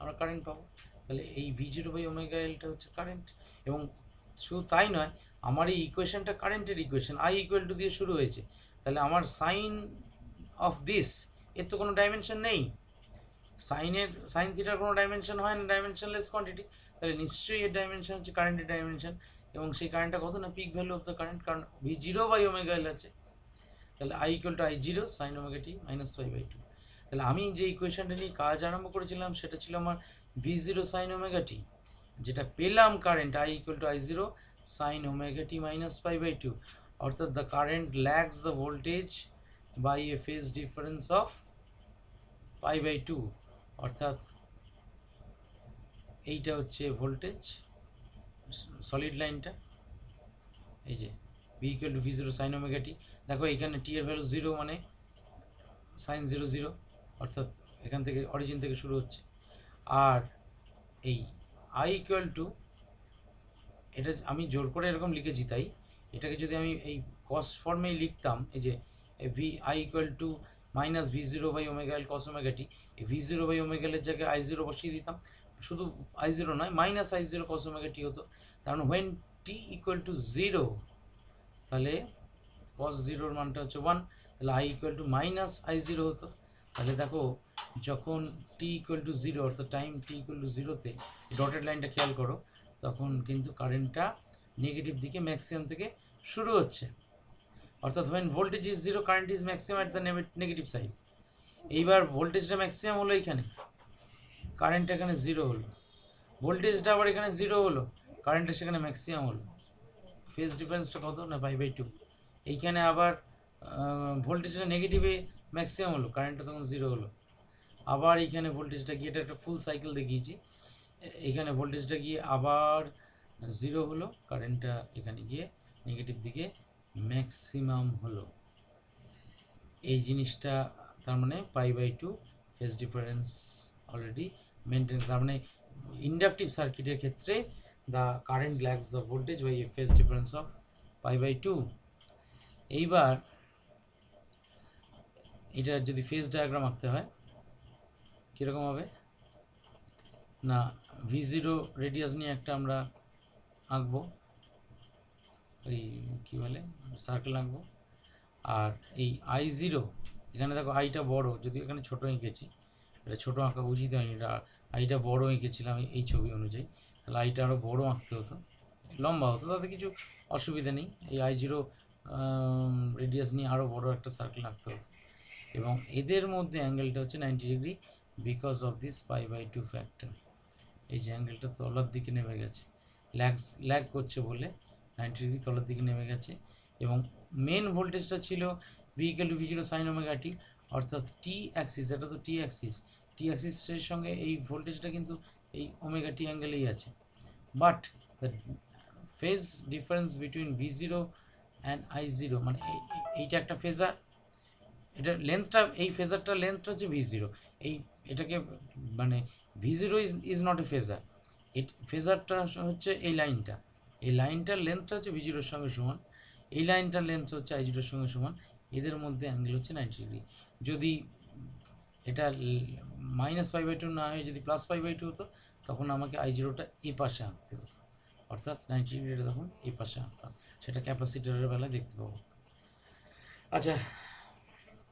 আমরা কারেন্ট পাবো। তাহলে এই ভি জিরো বাই ওমেগা এলটা হচ্ছে কারেন্ট। এবং শুধু তাই নয়, আমার এই ইকুয়েশনটা কারেন্টের ইকুয়েশন, আই ইকুয়াল টু দিয়ে শুরু হয়েছে। তাহলে আমার সাইন অফ দিস এর তো কোনো ডাইমেনশন নেই, সাইন থিটার কোনো ডাইমেনশন হয় না, ডাইমেনশনলেস কোয়ান্টিটি। তাহলে নিশ্চয়ই এর ডাইমেনশন হচ্ছে কারেন্টের ডাইমেনশন। এবং সেই কারেন্টটা কত না peak value of the current, কারণ V zero by omega L আছে। তাহলে I equal to I zero sine omega t minus pi by two. তাহলে আমি যে ইকুয়েশনটা নিয়ে কাজ আরম্ভ করেছিলাম সেটা ছিল আমার V zero sine omega t, যেটা পেলাম current I equal to I zero sine omega t minus pi by two, অর্থাৎ the current lags the voltage by a phase difference of pi by two. অর্থাৎ এইটা হচ্ছে voltage solid লাইনটা, এই যে V equal to V zero sine omega t. দেখো এখানে t এর ভ্যালু জিরো মানে সাইন জিরো জিরো, অর্থাৎ এখান থেকে অরিজিন থেকে শুরু হচ্ছে। আর এই আই ইকুয়াল টু, এটা আমি জোর করে এরকম লিখেছি, তাই এটাকে যদি আমি এই কস ফর্মেই লিখতাম, এই যে V I equal to minus V zero by omega L cos omega t, এই ভি জিরো বাই ওমেগা এলের জায়গায় আই জিরো বসিয়ে দিতাম, শুধু আই জিরো নয় minus I zero cos omega t হতো। কারণ when t equal to zero, তাহলে কস জিরোর মানটা হচ্ছে ওয়ান, তাহলে I equal to minus I zero হতো। তাহলে দেখো যখন টি ইকুয়াল টু জিরো, অর্থাৎ টাইম টি ইকুয়াল টু জিরোতে ডটেড লাইনটা খেয়াল করো, তখন কিন্তু কারেন্টটা নেগেটিভ দিকে ম্যাক্সিমাম থেকে শুরু হচ্ছে। অর্থাৎ when voltage is zero current is maximum at the negative side. এইবার ভোল্টেজটা ম্যাক্সিমাম হলো এখানে, কারেন্ট এখানে জিরো হলো, ভোল্টেজটা আবার এখানে জিরো হলো, কারেন্টটা সেখানে ম্যাক্সিমাম হলো। ফেজ ডিফারেন্সটা কত না পাই বাই টু। এইখানে আবার ভোল্টেজটা নেগেটিভে ম্যাক্সিমাম হলো, কারেন্টটা তখন জিরো হলো। আবার এইখানে ভোল্টেজটা গিয়ে, এটা একটা ফুল সাইকেল দেখিয়েছি, এখানে ভোল্টেজটা গিয়ে আবার জিরো হলো, কারেন্টটা এখানে গিয়ে নেগেটিভ দিকে ম্যাক্সিমাম হলো। এই জিনিসটা তার মানে pi by two phase difference already maintain. তার মানে ইন্ডাকটিভ সার্কিটের ক্ষেত্রে the current lags the voltage by a phase difference of pi by two. এইবার এটার যদি ফেজ ডায়াগ্রাম আঁকতে হয় কীরকম হবে না, ভি জিরো রেডিয়াস নিয়ে একটা আমরা আঁকবো, ওই কী বলে সার্কেল আঁকবো। আর এই আই জিরো, এখানে দেখো আইটা বড়, যদি এখানে ছোটো এঁকেছি, এটা ছোটো আঁকা উচিত হয়নি, এটা আইটা বড় এঁকেছিলাম এই ছবি অনুযায়ী, তাহলে আইটা আরও বড় আঁকতে হতো, লম্বা হতো, তাতে কিছু অসুবিধা নেই। এই আই জিরো রেডিয়াস নিয়ে আরও বড় একটা সার্কেল আঁকতে হতো। এবং এদের মধ্যে অ্যাঙ্গেলটা হচ্ছে 90 degree because of this pi by two factor. এই যে অ্যাঙ্গেলটা তলার দিকে নেমে গেছে, ল্যাগ করছে বলে 90 ডিগ্রি তলার দিকে নেমে গেছে। এবং মেন ভোল্টেজটা ছিল V equal to V zero sine omega t, অর্থাৎ টি অ্যাক্সিস, এটা তো টি অ্যাক্সিসের সঙ্গে এই ভোল্টেজটা কিন্তু এই ওমেগা টি অ্যাঙ্গেলেই আছে। But the phase difference between V zero and I zero, মানে এইটা একটা ফেজার, এটা লেন্থটা, এই ফেজারটার লেন্থটা হচ্ছে ভি জিরো, এটাকে মানে V zero is not a phasor, ফেজারটা হচ্ছে এই লাইনটার লেন্থটা হচ্ছে ভি জিরোর সঙ্গে সমান, এই লাইনটার লেন্থ হচ্ছে আই জিরোর সঙ্গে সমান, এদের মধ্যে অ্যাঙ্গেল হচ্ছে 90 ডিগ্রি। যদি এটা মাইনাস পাই বাই টু না হয়ে যদি প্লাস পাই বাই টু হতো, তখন আমাকে আই জিরোটা এ পাশে আঁকতে হতো, অর্থাৎ 90 ডিগ্রিটা তখন এই পাশে আঁকতাম, সেটা ক্যাপাসিটরের বেলায় দেখতে পাবো। আচ্ছা,